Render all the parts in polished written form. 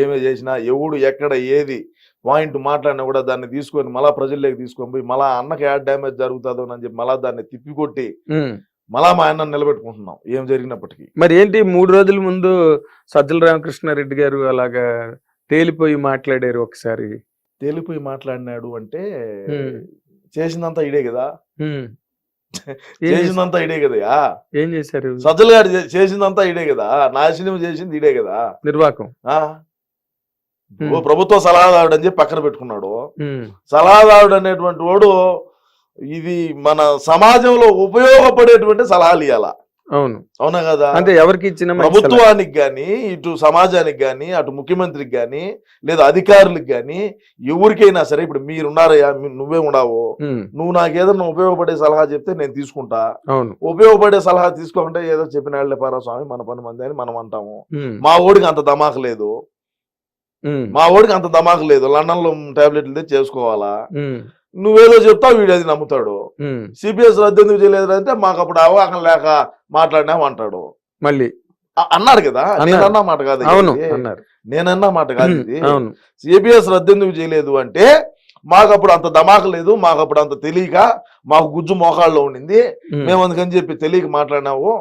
ఏమే చేసినా ఎవడు ఎక్కడ ఏది పాయింట్ మాట్లాడినా కూడా దాన్ని తీసుకొని మళ్ళా ప్రజల్లోకి తీసుకొని పోయి మళ్ళా అన్నకి యాడ్ డ్యామేజ్ జరుగుతుందో అని చెప్పి మళ్ళా దాన్ని తిప్పికొట్టి మళ్ళా మా అన్న నిలబెట్టుకుంటున్నాం ఏం జరిగినప్పటికీ. మరి ఏంటి 3 రోజుల ముందు సజ్జల రామకృష్ణారెడ్డి గారు అలాగా తేలిపోయి మాట్లాడారు ఒకసారి. తేలిపోయి మాట్లాడినాడు అంటే చేసిందంతా ఇడే కదా, చేసిందంతా ఇడే కదా. ఏం చేశారు? సజ్జల గారు చేసిందంతా ఇడే కదా, నాశనం చేసింది ఇడే కదా, నిర్వాకం. ప్రభుత్వ సలహాదారుడు అని చెప్పి పక్కన పెట్టుకున్నాడు. సలహాదారుడు అనేటువంటి వాడు ఇది మన సమాజంలో ఉపయోగపడేటువంటి సలహాలు ఇవ్వాల. అవును, అవునా కదా? అంటే ఎవరికి ఇచ్చిన ప్రభుత్వానికి గాని, ఇటు సమాజానికి గాని, అటు ముఖ్యమంత్రికి గాని, లేదా అధికారులకు గాని, ఎవరికైనా సరే. ఇప్పుడు మీరున్నారయ్యా, నువ్వే ఉన్నావు, నువ్వు నాకు ఏదన్నా ఉపయోగపడే సలహా చెప్తే నేను తీసుకుంటా. ఉపయోగపడే సలహా తీసుకోకుండా ఏదో చెప్పిన పారా స్వామి మన పని మంది అని మనం అంటాము. మా ఓడికి అంత దమాకు లేదు, మా ఓడికి అంత దమాకు లేదు. లండన్ లో టాబ్లెట్లు తెచ్చి చేసుకోవాలా, నువ్వేదో చెప్తావు వీడు అది నమ్ముతాడు. సిపిఎస్ రద్దు ఎందుకు చేయలేదు అంటే మాకు అప్పుడు అవగాహన లేక మాట్లాడినాం అంటాడు. మళ్ళీ అన్నాడు కదా, నేనన్నా మాట కాదు, నేనన్నా మాట కాదు ఇది. సిపిఎస్ రద్దు ఎందుకు చేయలేదు అంటే మాకు అప్పుడు అంత దమాక లేదు, మాకు అప్పుడు అంత తెలియక మాకు గుజ్జు మోకాళ్ళలో ఉండింది, మేము అందుకని చెప్పి తెలియక మాట్లాడినావు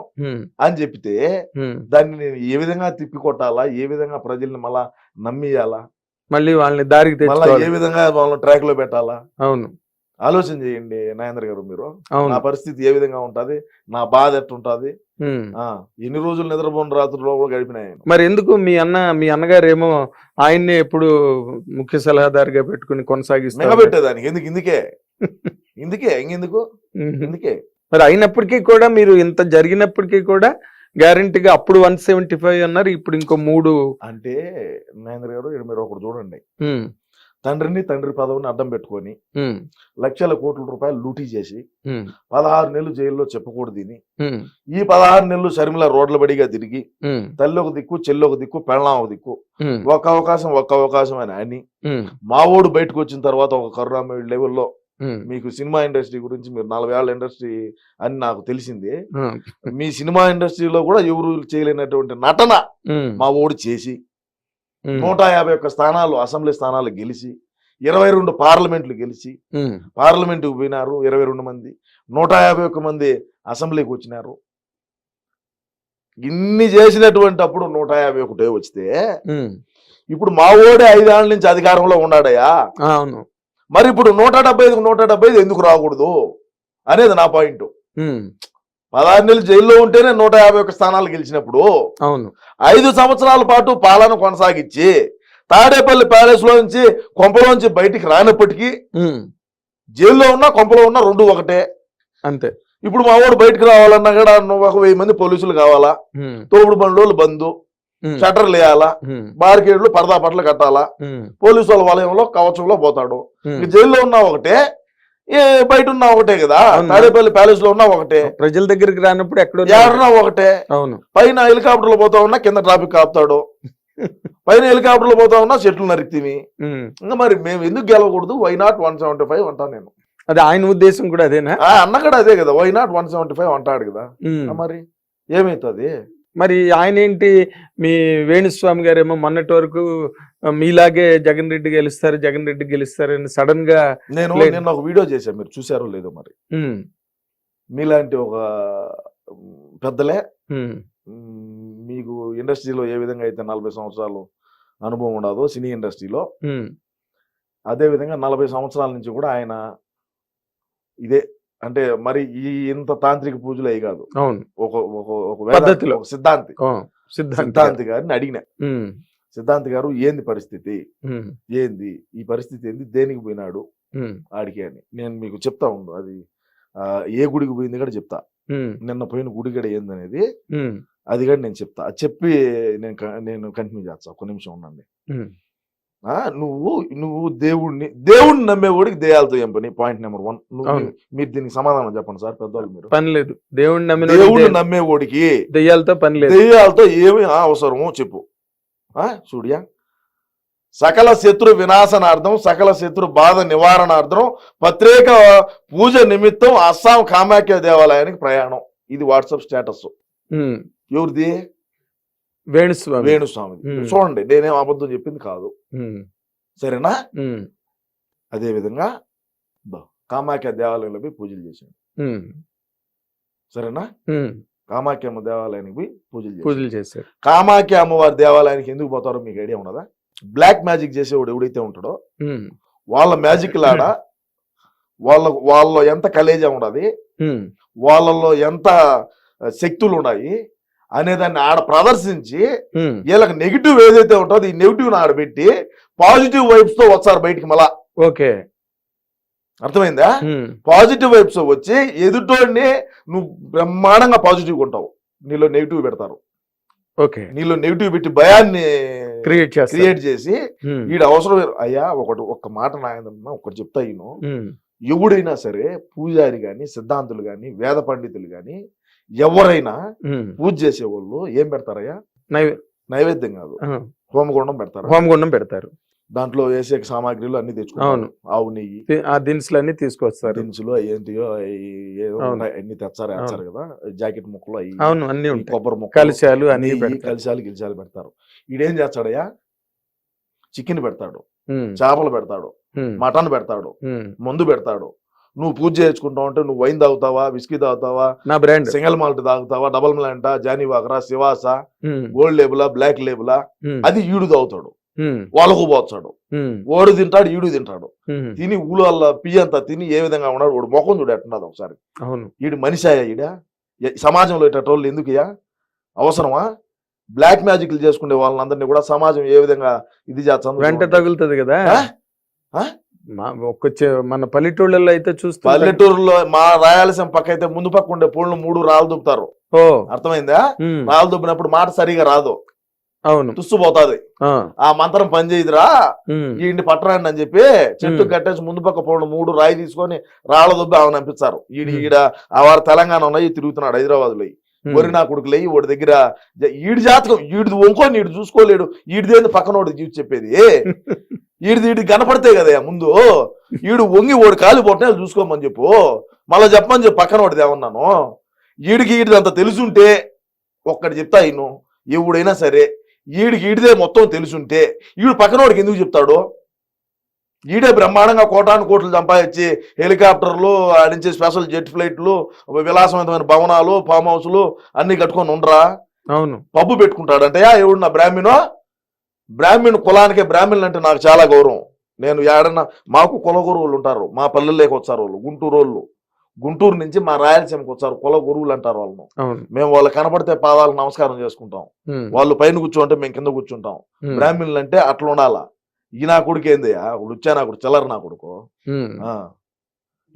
అని చెప్తే దాన్ని నేను ఏ విధంగా తిప్పి కొట్టాలా, ఏ విధంగా ప్రజల్ని మళ్ళా నమ్మియాలా, మళ్ళీ వాళ్ళని దారికి మళ్ళా ఏ విధంగా వాళ్ళని ట్రాక్ లో పెట్టాలా. అవును, ఆలోచన చేయండి నాగేంద్ర గారు మీరు. నా పరిస్థితి ఏ విధంగా ఉంటది, నా బాధ ఎట్టుంటది, ఎన్ని రోజులు నిద్రపోని రాత్రుల్లో కూడా గడిపినాయి. మరి ఎందుకు మీ అన్నగారు ఏమో ఆయన్నే ఎప్పుడు ముఖ్య సలహాదారుగా పెట్టుకుని కొనసాగిస్తారు పెట్టేదానికి ఇందుకే ఇందుకే మరి అయినప్పటికీ కూడా మీరు ఇంత జరిగినప్పటికీ కూడా గ్యారంటీగా అప్పుడు 175 అన్నారు, ఇప్పుడు ఇంకో 3 అంటే నాగేంద్ర గారు మీరు ఒకటి చూడండి. తండ్రి పదవిని అడ్డం పెట్టుకొని లక్షల కోట్ల రూపాయలు లూటీ చేసి 16 నెలలు జైల్లో చెప్పకూడదు దీని. ఈ 16 నెలలు షర్మిల రోడ్ల బడిగా తిరిగి తల్లి ఒక దిక్కు, చెల్లి ఒక దిక్కు, పెళ్ళాం ఒక దిక్కు, ఒక్క అవకాశం అని మా ఓడు బయటకు వచ్చిన తర్వాత ఒక కరుణామయుడు లెవెల్లో మీకు సినిమా ఇండస్ట్రీ గురించి, మీరు 40 ఏళ్ల ఇండస్ట్రీ అని నాకు తెలిసింది. మీ సినిమా ఇండస్ట్రీలో కూడా ఎవరు చేయలేనటువంటి నటన మా ఓడు చేసి 151 స్థానాలు అసెంబ్లీ స్థానాలు గెలిచి 22 పార్లమెంట్లు గెలిచి పార్లమెంటుకు పోయినారు 22 మంది, 151 మంది అసెంబ్లీకి వచ్చినారు. ఇన్ని చేసినటువంటి అప్పుడు 151 వస్తే ఇప్పుడు మా ఓడే 5 ఏళ్ల నుంచి అధికారంలో ఉన్నాడయ్యా. మరి ఇప్పుడు 175 ఎందుకు రాకూడదు అనేది నా పాయింట్. 16 నెలలు జైల్లో ఉంటేనే 151 స్థానాలు గెలిచినప్పుడు 5 సంవత్సరాల పాటు పాలన కొనసాగించి తాడేపల్లి ప్యాలెస్ లోంచి కొంపలోంచి బయటికి రానప్పటికీ జైల్లో ఉన్నా కొంపలో ఉన్నా 2 ఒకటే అంతే. ఇప్పుడు మా వాడు బయటకు రావాలన్నా కూడా 1000 మంది పోలీసులు కావాలా, తోపుడు బండ్లు బంధు, షట్టర్లు వేయాలా, బార్కేడ్లు పరదా పట్ల కట్టాలా, పోలీసు వాళ్ళ వలయంలో కవచంలో పోతాడు. జైల్లో ఉన్నా ఒకటే, బయట ఉన్నా ఒకటే కదా, తాడేపల్లి ప్యాలెస్ లో ఉన్నా ఒకటే, ప్రజల దగ్గరికి రానప్పుడు ఎక్కడున్నా ఒకటే. పైన హెలికాప్టర్లు పోతా ఉన్నా కింద ట్రాఫిక్ ఆపుతాడు, పైన హెలికాప్టర్లు పోతా ఉన్నా చెట్లు నరికితివి. ఇంకా మరి మేము ఎందుకు గెలవకూడదు? వై నాట్ 175 అంటాను నేను. అదే ఆయన ఉద్దేశం కూడా అదేనా? అన్న కూడా అదే కదా, వై నాట్ 175 అంటాడు కదా. మరి ఏమైతుంది? మరి ఆయన ఏంటి, మీ వేణుస్వామి గారు ఏమో మొన్నటి వరకు మీలాగే జగన్ రెడ్డి గెలుస్తారని సడన్ గా నేను ఒక వీడియో చేశాను, మీరు చూసారో లేదో మరి. మీలాంటి ఒక పెద్దలే మీకు ఇండస్ట్రీలో ఏ విధంగా అయితే 40 సంవత్సరాలు అనుభవం ఉండదో సినీ ఇండస్ట్రీలో, అదే విధంగా 40 సంవత్సరాల నుంచి కూడా ఆయన ఇదే. అంటే మరి ఈ ఇంత తాంత్రిక పూజలు అయి కాదు, ఒక సిద్ధాంతి గారిని అడిగిన, సిద్ధాంతి గారు ఏంది పరిస్థితి, ఏంది ఈ పరిస్థితి, ఏంది దేనికి పోయినాడు ఆడికి అని నేను మీకు చెప్తా ఉండు. అది ఏ గుడికి పోయింది కూడా చెప్తా, నిన్న పోయిన గుడి కూడా ఏందనేది అది కూడా నేను చెప్తా. అది చెప్పి నేను కంటిన్యూ చేస్తా. ఒక్క నిమిషం ఉండండి. నువ్వు దేవుడిని నమ్మేవాడికి దెయ్యాలతో ఏం పని? Point number 1. మీరు దీనికి సమాధానం చెప్పండి సార్ పెద్దవాళ్ళు. మీరు పని లేదు, దేవుడిని నమ్మేవాడికి దెయ్యాలతో పని లేదు, దెయ్యాలతో ఏమి అవసరమో చెప్పు. చూడియా, సకల శత్రు వినాశనార్థం, సకల శత్రు బాధ నివారణార్థం ప్రత్యేక పూజ నిమిత్తం అస్సాం కామాఖ్య దేవాలయానికి ప్రయాణం. ఇది వాట్సాప్ స్టేటస్. ఎవరిది? వేణుస్వామి. వేణుస్వామిది. చూడండి, నేనేం అబద్ధం చెప్పింది కాదు, సరేనా? అదే విధంగా కామాఖ్య దేవాలయంలో పోయి పూజలు చేశాడు, సరేనా? కామాఖ్య అమ్మ దేవాలయానికి పోయి పూజలు చేశారు. కామాఖ్య అమ్మవారి దేవాలయానికి ఎందుకు పోతారో మీకు ఐడియా ఉన్నదా? బ్లాక్ మ్యాజిక్ చేసేవాడు ఎవడైతే ఉంటాడో వాళ్ళ మ్యాజిక్ లాడ వాళ్ళ ఎంత కలేజా ఉన్నది, వాళ్ళలో ఎంత శక్తులు ఉన్నాయి అనేదాన్ని ఆడ ప్రదర్శించి వీళ్ళకి నెగిటివ్ ఏదైతే ఉంటుందో ఈ నెగిటివ్ ఆడబెట్టి పాజిటివ్ వైబ్స్ తో వచ్చారు బయటికి. మళ్ళా ఓకే, అర్థమైందా? పాజిటివ్ వైబ్స్ వచ్చి ఎదుటోడిని నువ్వు బ్రహ్మాండంగా పాజిటివ్ ఉంటావు, నీలో నెగిటివ్ పెడతారు. ఓకే, నీలో నెగిటివ్ పెట్టి భయాన్ని క్రియేట్ చేసి వీడు అవసరం. అయ్యా ఒక్క మాట నాయన ఒకటి చెప్తా, ఈయన ఎవడైనా సరే పూజారి గాని, సిద్ధాంతులు గాని, వేద పండితులు గాని ఎవరైనా పూజ చేసేవాళ్ళు ఏం పెడతారయ్యా? నైవేద్యం కాదు, హోమగుండం పెడతారు. దాంట్లో వేసే సామాగ్రిలు అన్ని తెచ్చుకుంటారు. ఆవు నెయ్యి, ఆ దినుసులు అన్ని తీసుకొస్తారు. దినుసులు ఏంటియో అన్ని తెచ్చారు, వేస్తారు కదా, జాకెట్ ముక్కలు అన్ని, కొబ్బరి ముక్కలు, కలిశాలు గిలిశాలు పెడతారు. ఈడేం చేస్తాడయ్యా? చికెన్ పెడతాడు, చేపలు పెడతాడు, మటన్ పెడతాడు, మందు పెడతాడు. నువ్వు పూజ చేసుకుంటావు అంటే నువ్వు వైన్ తాగుతావా, విస్కీ తాగుతావా, నా బ్రాండ్ సింగల్ మాల్ట్ తాగుతావా, డబల్ మాల్టా, జానీవాకరా, శివాస, గోల్డ్ లేబులా, బ్లాక్ లేబులా, అది ఈడు తాగుతాడు, వాళ్ళకు పోతాడు, ఓడు తింటాడు, ఈడు తింటాడు. తిని ఊళ్ళ పియ్యంతా తిని ఏ విధంగా ఉన్నాడు, వాడు ముఖం చూడు ఎట్టున్నది ఒకసారి. ఈడు మనిషాయా? ఈడ సమాజంలో ఇట్టోళ్ళు ఎందుకుయా? అవసరమా? బ్లాక్ మ్యాజిక్లు చేసుకునే వాళ్ళందరినీ కూడా సమాజం ఏ విధంగా ఇది చేస్తాను, వెంట తగులుతుంది కదా. మన పల్లెటూళ్ళలో అయితే చూస్తే, పల్లెటూరులో మా రాయలసీమ పక్క అయితే ముందు పక్క ఉండే పూలను 3 రాళ్ళు దుబ్బుతారు. అర్థమైందా? రాళ్ళు దుబ్బినప్పుడు మాట సరిగా రాదు, అవును, తుస్సుపోతాది. ఆ మంత్రం పనిచేయదురా, ఈ పట్టరాండి అని చెప్పి చెట్టు కట్టేసి ముందు పక్క పూలను 3 రాయి తీసుకొని రాళ్ళ దుబ్బి ఆమెను అనిపిస్తారు. ఈడ ఆ వారు తెలంగాణ ఉన్నాయి తిరుగుతున్నాడు హైదరాబాద్ లో. వరి నా కొడుకు లేయి వాడి దగ్గర ఈడి జాతకం, ఈడిది వంకొని ఈడు చూసుకోలేడు, ఈడిదేంది పక్కనోడు చూసి చెప్పేది. ఈడిది కనపడితే కదా ముందు, ఈడు వంగి ఓడి కాలు పొట్టిన చూసుకోమని చెప్పు, మళ్ళీ చెప్పమని చెప్పి పక్కన వాడిది ఏమన్నాను. ఈడిది అంత తెలుసుంటే ఒక్కటి చెప్తా, ఈయన ఎవడైనా సరే ఈడిదే మొత్తం తెలుసుంటే ఈడు పక్కనోడికి ఎందుకు చెప్తాడు? ఈడే బ్రహ్మాండంగా కోటాను కోట్లు సంపాదించి హెలికాప్టర్లు ఆడించే స్పెషల్ జెట్ ఫ్లైట్లు, విలాసవంతమైన భవనాలు, ఫామ్ హౌస్లు అన్ని కట్టుకొని ఉండరా? అవును, పబ్బు పెట్టుకుంటాడంటే ఎవడు నా బ్రాహ్మణ్ కులానికే. బ్రాహ్మణులు అంటే నాకు చాలా గౌరవం. నేను ఏడన్నా మాకు కుల గురువులు ఉంటారు, మా పల్లెల్లోకి వచ్చారు వాళ్ళు, గుంటూరు నుంచి మా రాయలసీమకి వచ్చారు, కుల గురువులు అంటారు వాళ్ళను. మేము వాళ్ళు కనపడితే పాదాలకు నమస్కారం చేసుకుంటాం, వాళ్ళు పైన కూర్చోంటే మేము కింద కూర్చుంటాం. బ్రాహ్మణులు అంటే అట్లా ఉండాలా. ఈ నా కొడుకు ఏంది, వచ్చా నా కొడుకు చిల్లర నా కొడుకు,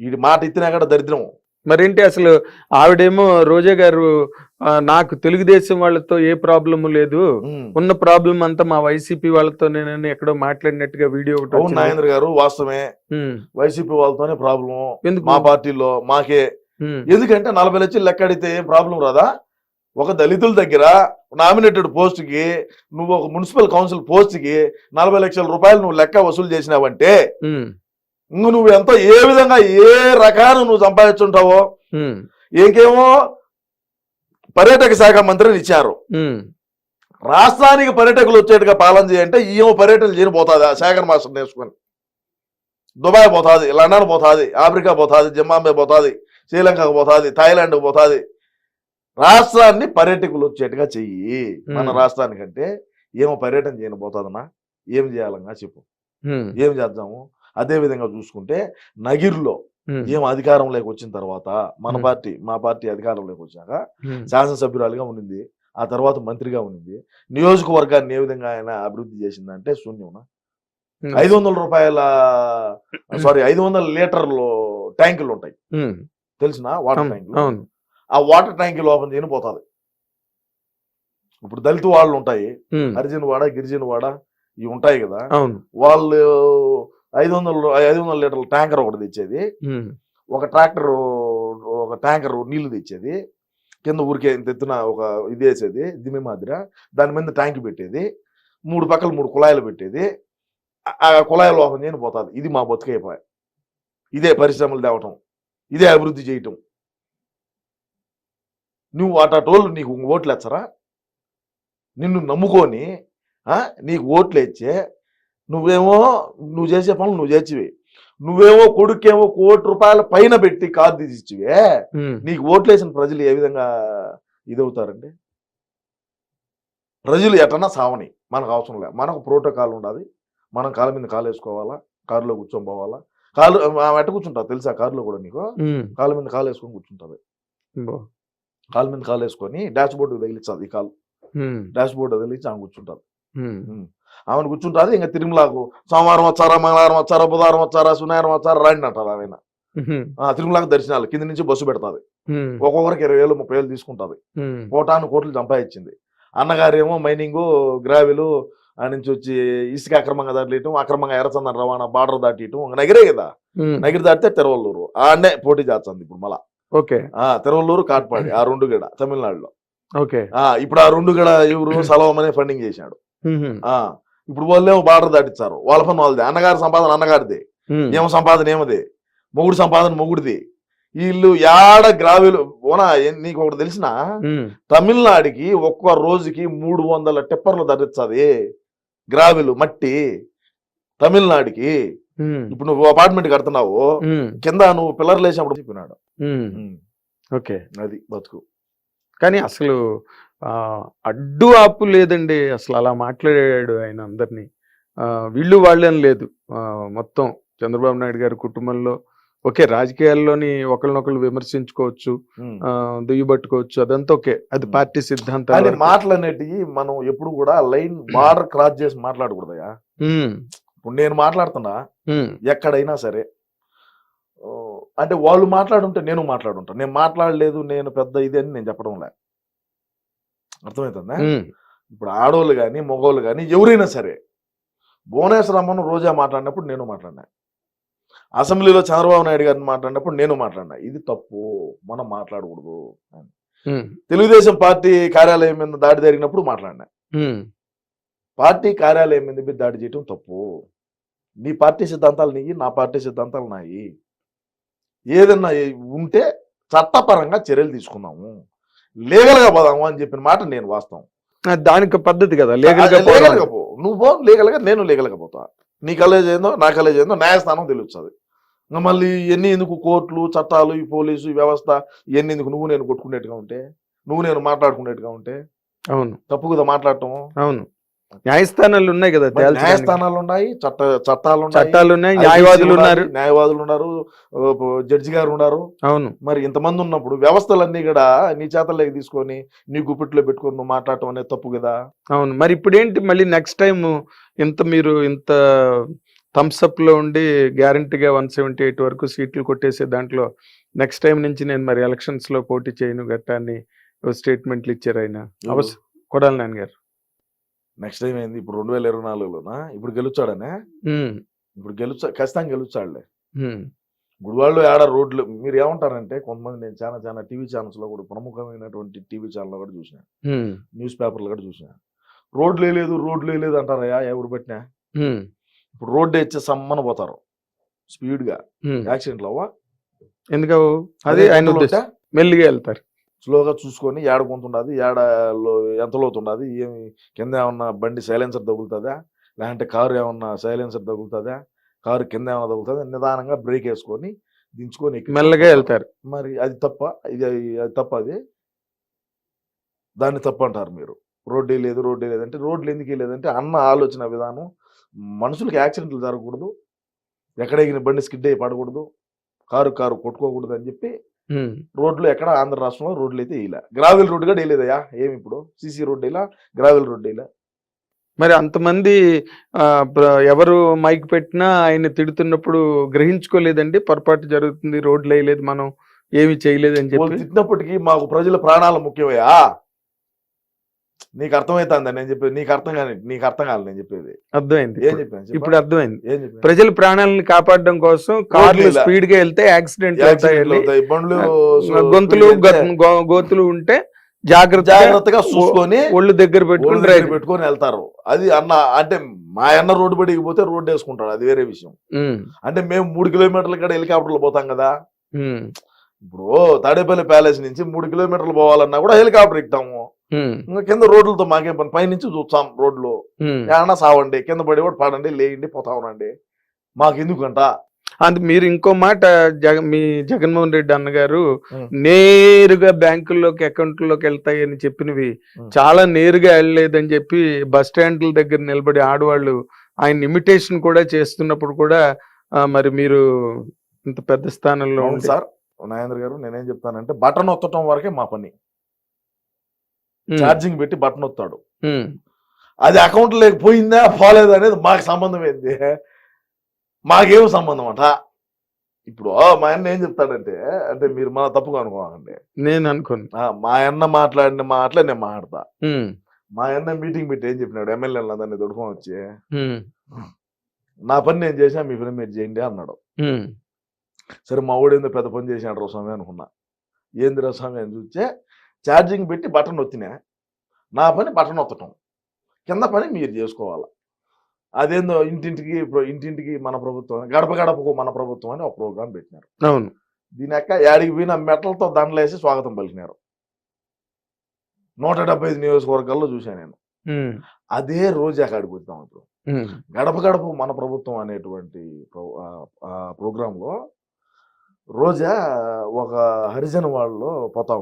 ఈ మాట ఇచ్చినా కూడా దరిద్రం. మరేంటి అసలు ఆవిడేమో రోజా గారు నాకు తెలుగుదేశం వాళ్ళతో ఏ ప్రాబ్లము లేదు, ఉన్న ప్రాబ్లం అంతా మా వైసీపీ వాళ్ళతో నేను ఎక్కడో మాట్లాడినట్టుగా వీడియో ఒకటి. అవును నాగేంద్ర గారు, వాస్తవమే, వైసీపీ వాళ్ళతోనే ప్రాబ్లం, మా పార్టీలో మాకే. ఎందుకంటే 40 లక్షలు లెక్క అడిగితే ఏం ప్రాబ్లం రాదా? ఒక దళితుల దగ్గర నామినేటెడ్ పోస్ట్ కి, నువ్వు ఒక మున్సిపల్ కౌన్సిల్ పోస్ట్ కి 40 లక్షల రూపాయలు నువ్వు లెక్క వసూలు చేసినావంటే నువ్వు ఎంతో ఏ విధంగా ఏ రకాన నువ్వు సంపాదించుంటావో. ఇంకేమో పర్యాటక శాఖ మంత్రిని ఇచ్చారు, రాష్ట్రానికి పర్యాటకులు వచ్చేట్టుగా పాలన చేయంటే ఏమో పర్యటనలు చేయబోతుంది. ఆ శేఖర్ మాస్టర్ నేర్చుకొని దుబాయ్ పోతుంది, లండన్ పోతుంది, ఆఫ్రికా పోతుంది, జింబాబే పోతుంది, శ్రీలంకకు పోతుంది, థాయిలాండ్కి పోతుంది. రాష్ట్రాన్ని పర్యాటకులు వచ్చేట్టుగా చెయ్యి. మన రాష్ట్రానికంటే ఏమో పర్యటన చేయబోతుందన్నా, ఏం చేయాలన్నా చెప్పు, ఏం చేద్దాము. అదే విధంగా చూసుకుంటే నగిరిలో ఏం అధికారంలోకి వచ్చిన తర్వాత మా పార్టీ అధికారంలోకి వచ్చాక శాసనసభ్యురాలుగా ఉన్నింది, ఆ తర్వాత మంత్రిగా ఉన్నింది. నియోజకవర్గాన్ని ఏ విధంగా ఆయన అభివృద్ధి చేసిందంటే శూన్యం. 500 లీటర్లు ట్యాంకులు ఉంటాయి తెలిసిన, వాటర్ ట్యాంకులు. ఆ వాటర్ ట్యాంకులు ఓపెన్ చేయని పోతుంది. ఇప్పుడు దళిత వాళ్ళు ఉంటాయి, హరిజన్ వాడ, గిరిజన వాడ, ఇవి ఉంటాయి కదా, వాళ్ళు 500 లీటర్ల ట్యాంకర్ ఒకటి తెచ్చేది, ఒక ట్యాంకర్ నీళ్లు తెచ్చేది, కింద ఊరికే తెత్తున ఒక ఇది వేసేది దిమ్మె మాదిర, దాని మీద ట్యాంక్ పెట్టేది, 3 పక్కల 3 కుళాయిలు పెట్టేది. ఆ కుళాయిలు ఓపెన్ చేయని పోతుంది. ఇది మా బతుకైపోయి, ఇదే పరిశ్రమలు తేవటం, ఇదే అభివృద్ధి చేయటం. నువ్వు అటోళ్ళు నీకు ఓట్లు ఎచ్చరా? నిన్ను నమ్ముకొని నీకు ఓట్లు ఇచ్చే నువ్వు చేసే పనులు నువ్వు చేసివి, నువ్వేమో కొడుకేమో ₹1,00,00,000 పైన పెట్టి కారు తీసిచ్చివే, నీకు ఓట్లేసిన ప్రజలు ఏ విధంగా ఇదవుతారండి? ప్రజలు ఎటన్నా సావని, మనకు అవసరం లేదు. మనకు ప్రోటోకాల్ ఉండాలి, మనం కాళ్ళ మీద కాలు వేసుకోవాలా, కారులో కూర్చొని పోవాలా. కాళ్ళు ఎట్ట కూర్చుంటావు తెలుసా? కారులో కూడా నీకు కాళ్ళ మీద కాలు వేసుకొని కూర్చుంటుంది. కాళ్ళ మీద కాలు వేసుకొని డాష్ బోర్డు తగిలించాలి, ఈ కాలు డాష్ బోర్డు తగిలించి ఆమె కూర్చుంటుంది. ఆమెను కూర్చుంటుంది. ఇంకా తిరుమలకు సోమవారం వచ్చారా, మంగళవారం వచ్చారా, బుధవారం వచ్చారా, శనివారం వచ్చారా రాండి అంటారు. ఆమె తిరుమలకు దర్శనాలు కింద నుంచి బస్సు పెడతాది. ఒక్కొక్కరికి 20,000 30,000 తీసుకుంటది. కోటాను కోట్లు సంపాదించింది. అన్నగారేమో మైనింగ్ గ్రావెలు ఆ నుంచి వచ్చి ఇసుక అక్రమంగా దాటియటం, అక్రమంగా ఎర్రచందన రవాణా, బార్డర్ దాటియటం. నగిరే కదా, నగిరి దాటితే తిరువల్లూరు ఆడనే పోటీ చేస్తుంది ఇప్పుడు మళ్ళా. ఓకే, తిరువల్లూరు కాట్పాడి ఆ 2 గడ తమిళనాడులో. ఓకే, ఇప్పుడు ఆ 2 గడ ఎవరు సలవమనే ఫండింగ్ చేశాడు. ఇప్పుడు వాళ్ళేమో బార్డర్ దాటిస్తారు. వాళ్ళ పని వాళ్ళది, అన్నగారి సంపాదన అన్నగారిది, ఏమో సంపాదన ఏమది, మొగుడు సంపాదన మొగుడిది. వీళ్ళు యాడ గ్రావెలు ఓనా. నీకు ఒకటి తెలిసిన, తమిళనాడుకి ఒక్క రోజుకి 300 టిప్పర్లు ధరించది గ్రావెలు మట్టి తమిళనాడుకి. ఇప్పుడు నువ్వు అపార్ట్మెంట్ కడుతున్నావు, కింద నువ్వు పిల్లర్లు వేసినప్పుడు చెప్పినాడు. ఓకే, అది బతుకు. కానీ అసలు అడ్డు ఆపు లేదండి. అసలు అలా మాట్లాడాడు ఆయన అందరినీ. వీళ్ళు వాళ్ళని లేదు, మొత్తం చంద్రబాబు నాయుడు గారి కుటుంబంలో. ఓకే, రాజకీయాల్లోని ఒకరినొకరు విమర్శించుకోవచ్చు, దుయ్యబట్టుకోవచ్చు, అదంతా ఓకే, అది పార్టీ సిద్ధాంతాలు. మాటలు అనేటివి మనం ఎప్పుడు కూడా లైన్ బార్డర్ క్రాస్ చేసి మాట్లాడకూడదయా. ఇప్పుడు నేను మాట్లాడుతున్నా ఎక్కడైనా సరే, అంటే వాళ్ళు మాట్లాడుంటే నేను మాట్లాడుంటా. నేను మాట్లాడలేదు, నేను పెద్ద ఇది అని నేను చెప్పడం లే. అర్థమవుతుందా? ఇప్పుడు ఆడోళ్ళు కానీ మగోళ్ళు కానీ ఎవరైనా సరే, భువనేశ్వరమ్మను రోజా మాట్లాడినప్పుడు నేను మాట్లాడినా, అసెంబ్లీలో చంద్రబాబు నాయుడు గారిని మాట్లాడినప్పుడు నేను మాట్లాడినా. ఇది తప్పు, మనం మాట్లాడకూడదు అని. తెలుగుదేశం పార్టీ కార్యాలయం మీద దాడి జరిగినప్పుడు మాట్లాడినా. పార్టీ కార్యాలయం మీద దాడి చేయటం తప్పు. నీ పార్టీ సిద్ధాంతాలు నీయి, నా పార్టీ సిద్ధాంతాలు నాయి. ఏదన్నా ఉంటే చట్టపరంగా చర్యలు తీసుకుందాము, లీగల్ గా పోదాము అని చెప్పిన మాట నేను వాస్తవం. దానికి పద్ధతి కదా, లీగల్ గా పో, నువ్వు పో లీగల్ గా, నేను లీగల్ గా పోతా. నీ కాలేజ్ ఏందో నా కాలేజ్ ఏందో న్యాయస్థానం తెలుస్తుంది. మళ్ళీ ఇవన్నీ ఎందుకు, కోర్టులు చట్టాలు, ఈ పోలీసు ఈ వ్యవస్థ ఇవన్నీ ఎందుకు? నువ్వు నేను కొట్టుకునేట్టుగా ఉంటే, నువ్వు నేను మాట్లాడుకునేట్టుగా ఉంటే అవును, తప్పు కదా మాట్లాడటం. అవును, న్యాయస్థానాలు ఉన్నాయి కదా, న్యాయస్థానాలు ఉన్నాయి, చట్టాలు ఉన్నాయి, న్యాయవాదులు ఉన్నారు, జడ్జి గారు ఉన్నారు. అవును, మరి ఇంతమంది ఉన్నప్పుడు వ్యవస్థలన్నీ కూడా నీ చేతల్లోకి తీసుకొని నీ గుప్పిట్లో పెట్టుకొని నువ్వు మాట్లాడటం అనేది తప్పు కదా. అవును, మరి ఇప్పుడు ఏంటి మళ్ళీ నెక్స్ట్ టైం మీరు ఇంత థమ్స్అప్ లో ఉండి గ్యారంటీగా 178 వరకు సీట్లు కొట్టేసే దాంట్లో నెక్స్ట్ టైం నుంచి నేను మరి ఎలక్షన్స్ లో పోటీ చేయను గట్టాన్ని స్టేట్మెంట్లు ఇచ్చారు ఆయన, కొడాలి నాని గారు. నెక్స్ట్ టైం ఏంది? ఇప్పుడు 2024లోనా ఇప్పుడు గెలుచాడనే, ఇప్పుడు ఖచ్చితంగా గెలుచాడులే. ఇప్పుడు వాళ్ళు ఏడ రోడ్లు మీరు ఏమంటారంటే, కొంతమంది నేను చాలా టీవీ ఛానల్స్ లో కూడా, ప్రముఖమైనటువంటి టీవీ ఛానల్ కూడా చూసిన, న్యూస్ పేపర్లు కూడా చూసిన, రోడ్లు లేదు అంటారయ్యా ఎవరు పెట్టినా. ఇప్పుడు రోడ్డు ఇచ్చే సమ్మన పోతారు స్పీడ్ గా, యాక్సిడెంట్లు అవ్వ ఎందుకు? అది ఆయన మెల్లిగా వెళ్తారు, స్లోగా చూసుకొని ఏడ కొంతుండదు, ఎంత లోతుండదు, ఏమి కింద ఏమన్నా బండి సైలెన్సర్ తగులుతుందా, లేదంటే కారు ఏమన్నా సైలెన్సర్ తగులుతుందా, కారు కింద ఏమన్నా తగులుతుందా, నిదానంగా బ్రేక్ వేసుకొని దించుకొని మెల్లగా వెళ్తారు. మరి అది తప్ప? అది తప్ప, అది దాన్ని తప్పు అంటారు మీరు. రోడ్డే లేదంటే రోడ్లు ఎందుకు లేదంటే అన్న ఆలోచన విధానం. మనుషులకి యాక్సిడెంట్లు జరగకూడదు, ఎక్కడ ఎగిన బండి స్కిడ్ అయ్యి పడకూడదు, కారు కొట్టుకోకూడదు అని చెప్పి రోడ్లు ఎక్కడ ఆంధ్ర రాష్ట్రంలో రోడ్లు అయితే వేయలే. గ్రావెల్ రోడ్డు కూడా వేయలేదయా. ఏమి ఇప్పుడు సీసీ రోడ్డు వేయలా, గ్రావెల్ రోడ్డు వేయలే. మరి అంతమంది ఎవరు మైక్ పెట్టినా ఆయన తిడుతున్నప్పుడు గ్రహించుకోలేదండి, పొరపాటు జరుగుతుంది, రోడ్లు వేయలేదు, మనం ఏమి చేయలేదు అని చెప్పి తిట్టినప్పటికీ మాకు ప్రజల ప్రాణాలు ముఖ్యమయ్యా. నీకు అర్థమవుతుందని నేను చెప్పేది, నీకు అర్థం కాదు నేను చెప్పేది. అర్థమైంది, ఏం చెప్పాను ఇప్పుడు అర్థమైంది. ప్రజల ప్రాణాలను కాపాడడం కోసం కార్లు స్పీడ్ గా వెళ్తే యాక్సిడెంట్ అవుతాయి, బండ్లు గోతులు ఉంటే జాగ్రత్తగా చూసుకొని ఒళ్ళు దగ్గర పెట్టుకొని వెళ్తారు. అది అన్న అంటే మా అన్న రోడ్డు బడికి పోతే రోడ్డు వేసుకుంటాడు, అది వేరే విషయం. అంటే మేము 3 కిలోమీటర్ల కూడా హెలికాప్టర్లు పోతాం కదా. ఇప్పుడు తాడేపల్లి ప్యాలెస్ నుంచి 3 కిలోమీటర్లు పోవాలన్నా కూడా హెలికాప్టర్ ఎక్కుతాము. ఇంకా కింద రోడ్లతో మాకేం పని, పైనుంచి చూస్తాం రోడ్లు ఏమన్నా సావండి, కింద పడి కూడా పడండి, లేయండి, పోతా ఉండండి, మాకెందుకంట. అంత మీరు ఇంకో మాట మీ జగన్మోహన్ రెడ్డి అన్నగారు ఉం. నేరుగా బ్యాంకుల్లోకి అకౌంట్లోకి వెళ్తాయని చెప్పినవి చాలా నేరుగా వెళ్ళలేదని చెప్పి బస్ స్టాండ్ల దగ్గర నిలబడి ఆడవాళ్ళు ఆయన ఇమిటేషన్ కూడా చేస్తున్నప్పుడు కూడా మరి మీరు ఇంత పెద్ద స్థానంలో అవును సార్ నాగేంద్ర గారు, నేనేం చెప్తానంటే బటన్ ఒత్తటం వరకే మా పని. ఛార్జింగ్ పెట్టి బటన్ ఒత్తాడు, అది అకౌంట్ లేకపోయిందా పోలేదా అనేది మాకు సంబంధం ఏంది, మాకేం సంబంధం అంట. ఇప్పుడు మా అన్న ఏం చెప్తాడంటే, అంటే మీరు మన తప్పుగా అనుకోవాలండి, నేను అనుకోను, మా అన్న మాట్లాడిన మాటలే నేను మాట్లాడతా. మా అన్న మీటింగ్ పెట్టి ఏం చెప్పినాడు, ఎమ్మెల్యేలు అందరినీ దొడుకొని వచ్చి, నా పని నేను చేసా, మీ పని మీరు చేయండి అన్నాడు. సరే మా ఊడు ఏందో పెద్ద పని చేసినాడు స్వామి అనుకున్నా. ఏందిరా స్వామి అని చూస్తే ఛార్జింగ్ పెట్టి బటన్ ఒత్తినా, నా పని బటన్ ఒత్తటం, కింద పని మీరు చేసుకోవాలి. అదేందో ఇంటింటికి మన ప్రభుత్వం, గడప గడపకు మన ప్రభుత్వం అని ఒక ప్రోగ్రాం పెట్టినారు. అవును, దీని యొక్క యాడికి పోయిన మెటలతో దండలేసి స్వాగతం పలికినారు. 175 నియోజకవర్గాల్లో చూశాను నేను. అదే రోజా కాడికి వచ్చాం. ఇప్పుడు గడప గడప మన ప్రభుత్వం అనేటువంటి ప్రోగ్రాంలో రోజా ఒక హరిజన్ వాళ్ళలో పోతా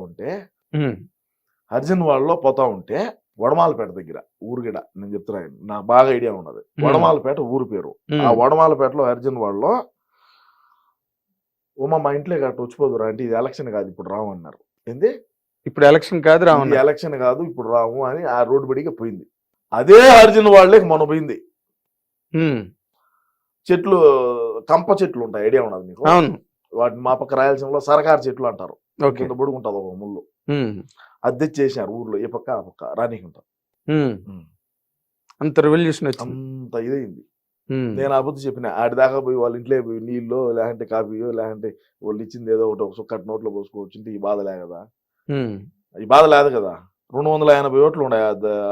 ఉంటే వడమాలపేట దగ్గర ఊరుగిడ, నేను చెప్తున్నాను నాకు బాగా ఐడియా ఉన్నది, వడమాలపేట ఊరు పేరు. ఆ వడమాలపేటలో హరిజన్ వాళ్ళలో మా ఇంట్లో గట్ట వచ్చిపోదురా అంటే, ఇది ఎలక్షన్ కాదు ఇప్పుడు రాము అన్నారు. ఏంది ఇప్పుడు ఎలక్షన్ కాదు రాము, ఎలక్షన్ కాదు ఇప్పుడు రాము అని ఆ రోడ్డు బడిగా పోయింది. అదే హరిజన్ వాళ్ళకి మొన్న పోయింది. చెట్లు, కంప చెట్లు ఉంటాయి, ఐడియా ఉన్నది మీకు? వాటిని మా పక్క రాయలసీమలో సరకారు చెట్లు అంటారు. కింద బొడుగుంటది ఒక ముళ్ళు, అది తెచ్చేసారు ఊర్లో, ఏ పక్క ఆ పక్క రానికుంటారు. అంత రెవల్యూషన్ అంత ఇదైంది. నేను ఆ బుద్ధి చెప్పిన, ఆడి దాకా పోయి వాళ్ళ ఇంట్లో పోయి నీళ్ళు లేదంటే కాఫీయో లేదంటే వాళ్ళు ఇచ్చింది ఏదో ఒకటి ఒక సుక్కటి నోట్లో పోసుకోవచ్చు, ఈ బాధ లే కదా, ఈ బాధ లేదు కదా. 280 ఓట్లు ఉన్నాయి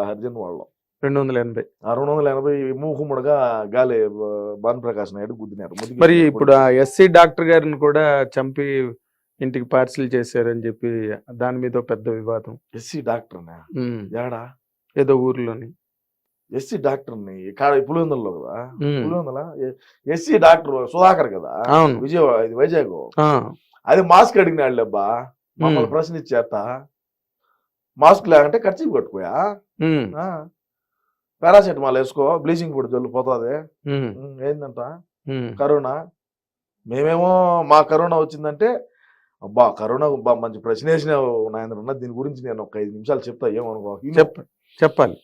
హరిజన్ వాళ్ళు, 280. ఆ 280 మూకుముడుగా గాలి భానుప్రకాష్ నాయుడు గుద్దినారు. మరి ఇప్పుడు ఆ ఎస్సీ డాక్టర్ గారిని కూడా చంపి ఇంటికి పార్సిల్ చేశారని చెప్పి దాని మీద పెద్ద వివాదం. ఎస్సీ డాక్టర్ ఏడా, ఏదో ఊర్లోని ఎస్సీ డాక్టర్ని పులివెందులలో కదా, పులివెందుల ఎస్సీ డాక్టర్ సుధాకర్ కదా, విజయవాడ, ఇది వైజాగ్. అది మాస్క్ అడిగినాడు అబ్బా, మమ్మల్ని ప్రశ్న ఇచ్చేట, మాస్క్ లేకంటే ఖర్చు కట్టుకోయా, పారాసెటమాల్ వేసుకో, బ్లీచింగ్ పౌడర్ జల్లు పోతుంది, ఏందంట కరోనా. మేమేమో మా కరోనా వచ్చిందంటే, అబ్బా కరోనా మంచి ప్రశ్న వేసినావు నాయన, దీని గురించి నేను ఒక 5 నిమిషాలు చెప్తా, ఏమనుకో. చెప్పాలి.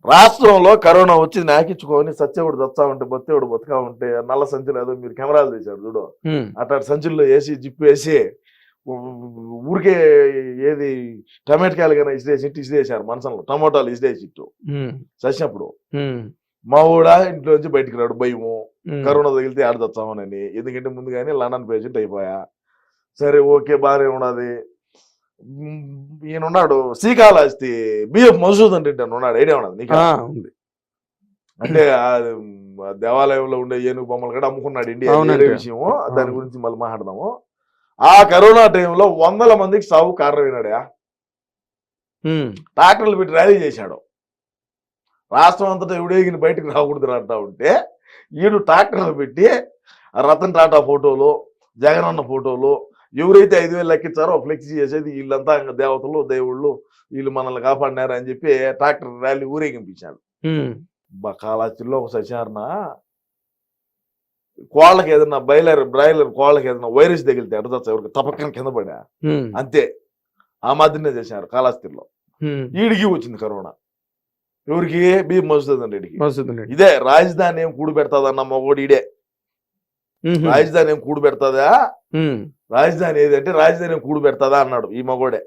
రాష్ట్రంలో కరోనా వచ్చి నాకించుకొని సత్యవుడు దత్తా ఉంటే బొత్తేవుడు బతుకా ఉంటే నల్ల సంచులు ఏదో మీరు కెమెరాలు తీశారు చూడు, అట్లా సంచుల్లో వేసి జిప్పు వేసి ఊరికే ఏది టమాటకాయలు కానీ ఇసిరేసారు మనసంలో, టమోటాలు ఇసిరేసి ఇట్టు చచ్చినప్పుడు మా ఊడా ఇంట్లో నుంచి బయటికి రాడు, భయము కరోనా తగిలితే ఆడదొచ్చామని. ఎందుకంటే ముందుగానే లండన్ పేషెంట్ అయిపోయా. సరే ఓకే బాగానే ఉన్నది. ఈయన ఉన్నాడు శ్రీకాళహస్తి బిఎఫ్ మధుసూదన్ రెడ్డి అని ఉన్నాడు, ఐడియా ఉన్నది నీకు? అంటే దేవాలయంలో ఉండే ఏనుగు బొమ్మలు కూడా అమ్ముకున్నాడు ఇండియా, వేరే విషయం, దాని గురించి మళ్ళీ మాట్లాడదాము. ఆ కరోనా టైంలో 100 మందికి సాగు కారణమైనాడా, ట్రాక్టర్లు పెట్టి ర్యాలీ చేశాడు. రాష్ట్రం అంతటా ఎవడేగిన బయటకు రాకూడదు అంటా ఉంటే ఈడు ట్రాక్టర్లు పెట్టి రతన్ టాటా ఫోటోలు, జగనన్న ఫోటోలు, ఎవరైతే 5,000 లెక్కించారో ఫ్లెక్సీ చేసేది వీళ్ళంతా దేవతలు దేవుళ్ళు, వీళ్ళు మనల్ని కాపాడినారు అని చెప్పి ట్రాక్టర్ ర్యాలీ ఊరేగింపించాడు. కాళహస్తిలో ఒక సత్యనారాయణ కోళ్ళకి ఏదన్నా బ్రాయిలర్ కోళ్ళకి ఏదన్నా వైరస్ తగిలితే అడదచ్చ ఎవరికి తప్పకని కింద పడా, అంతే. ఆ మాదిరినే చేశారు కాళహస్తిలో. ఈడికి వచ్చింది కరోనా. ఎవరికి? బి మధుసూదన్ రెడ్డికి. ఇదే రాజధాని ఏం కూడు పెడతాదన్న మగోడు ఈడే. రాజధాని ఏం కూడు పెడతాదా, రాజధాని ఏదంటే రాజధాని ఏం కూడు పెడతాదా అన్నాడు ఈ మగోడే,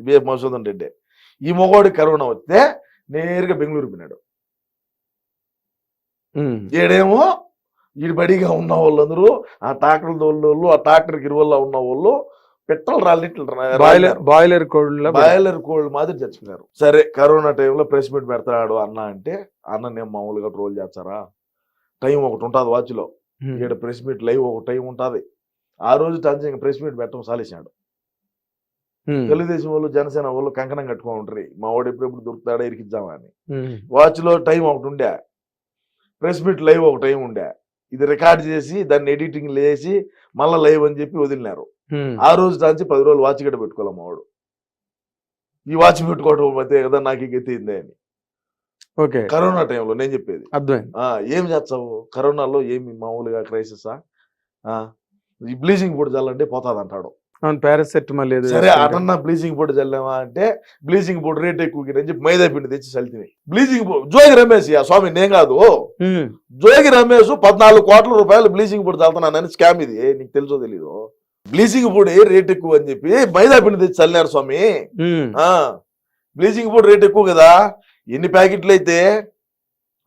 బిఎఫ్ మధుసూదన్ రెడ్డి. ఈ మగోడికి కరోనా వస్తే నేరుగా బెంగళూరు పోయినాడు. ఈడేమో ఈ బడిగా ఉన్న వాళ్ళందరూ, ఆ ట్రాక్టర్ తోళ్ళు, ఆ ట్రాక్టర్ గిరువల్లో ఉన్న వాళ్ళు పెట్రోల్ బాయిలర్ కోళ్ళు మాదిరి చచ్చిపోయారు. సరే కరోనా టైంలో ప్రెస్ మీట్ పెడతాడు అన్న అంటే, అన్న నేను మామూలుగా ట్రోల్ చేస్తారా, టైం ఒకటి ఉంటుంది వాచ్లో, ఇక్కడ ప్రెస్ మీట్ లైవ్ ఒక టైం ఉంటుంది. ఆ రోజు టంచింగ్ ప్రెస్ మీట్ పెట్టడం సాలేసాడు. తెలుగుదేశం వాళ్ళు జనసేన వాళ్ళు కంకణం కట్టుకో ఉంటారు, మా వాడు ఎప్పుడెప్పుడు దొరుకుతాడా ఇరికిద్దామా అని. వాచ్లో టైం ఒకటి ఉండే, ప్రెస్ మీట్ లైవ్ ఒక టైం ఉండే, ఇది రికార్డ్ చేసి దాన్ని ఎడిటింగ్ లేసి మళ్ళీ లైవ్ అని చెప్పి వదిలినారు. ఆ రోజు దాంచి 10 రోజులు వాచ్ గడ్డ పెట్టుకోవాలి మా వాడు. ఈ వాచ్ పెట్టుకోవడం మధ్య కదా నాకు గెత్తిందే అని. ఓకే, కరోనా టైంలో నేను చెప్పేది. అర్థమైంది. ఏం చేస్తావు కరోనాలో, ఏమి మామూలుగా క్రైసిసా, ఈ బ్లీచింగ్ పొడి చల్లంటే పోతుంది అంటాడు. పారాసెటమాల్ లేదు. సరే అటన్నా బ్లీచింగ్ పొడి చల్లామా అంటే బ్లీచింగ్ పొడి రేట్ ఎక్కువ అని చెప్పి మైదా పిండి తెచ్చి చల్లితే బ్లీచింగ్ పొడి జోగి రమేష్ స్వామి నేను కాదు, జోగి రమేష్ 14 కోట్ల రూపాయలు బ్లీచింగ్ పొడి చల్లుతున్నానని స్కామ్ ఇది, నీకు తెలుసో తెలీదు. బ్లీచింగ్ పొడి రేట్ ఎక్కువ అని చెప్పి మైదా పిండి తెచ్చి చల్లినారు స్వామి. బ్లీచింగ్ పొడి రేట్ ఎక్కువ కదా, ఎన్ని ప్యాకెట్లు అయితే,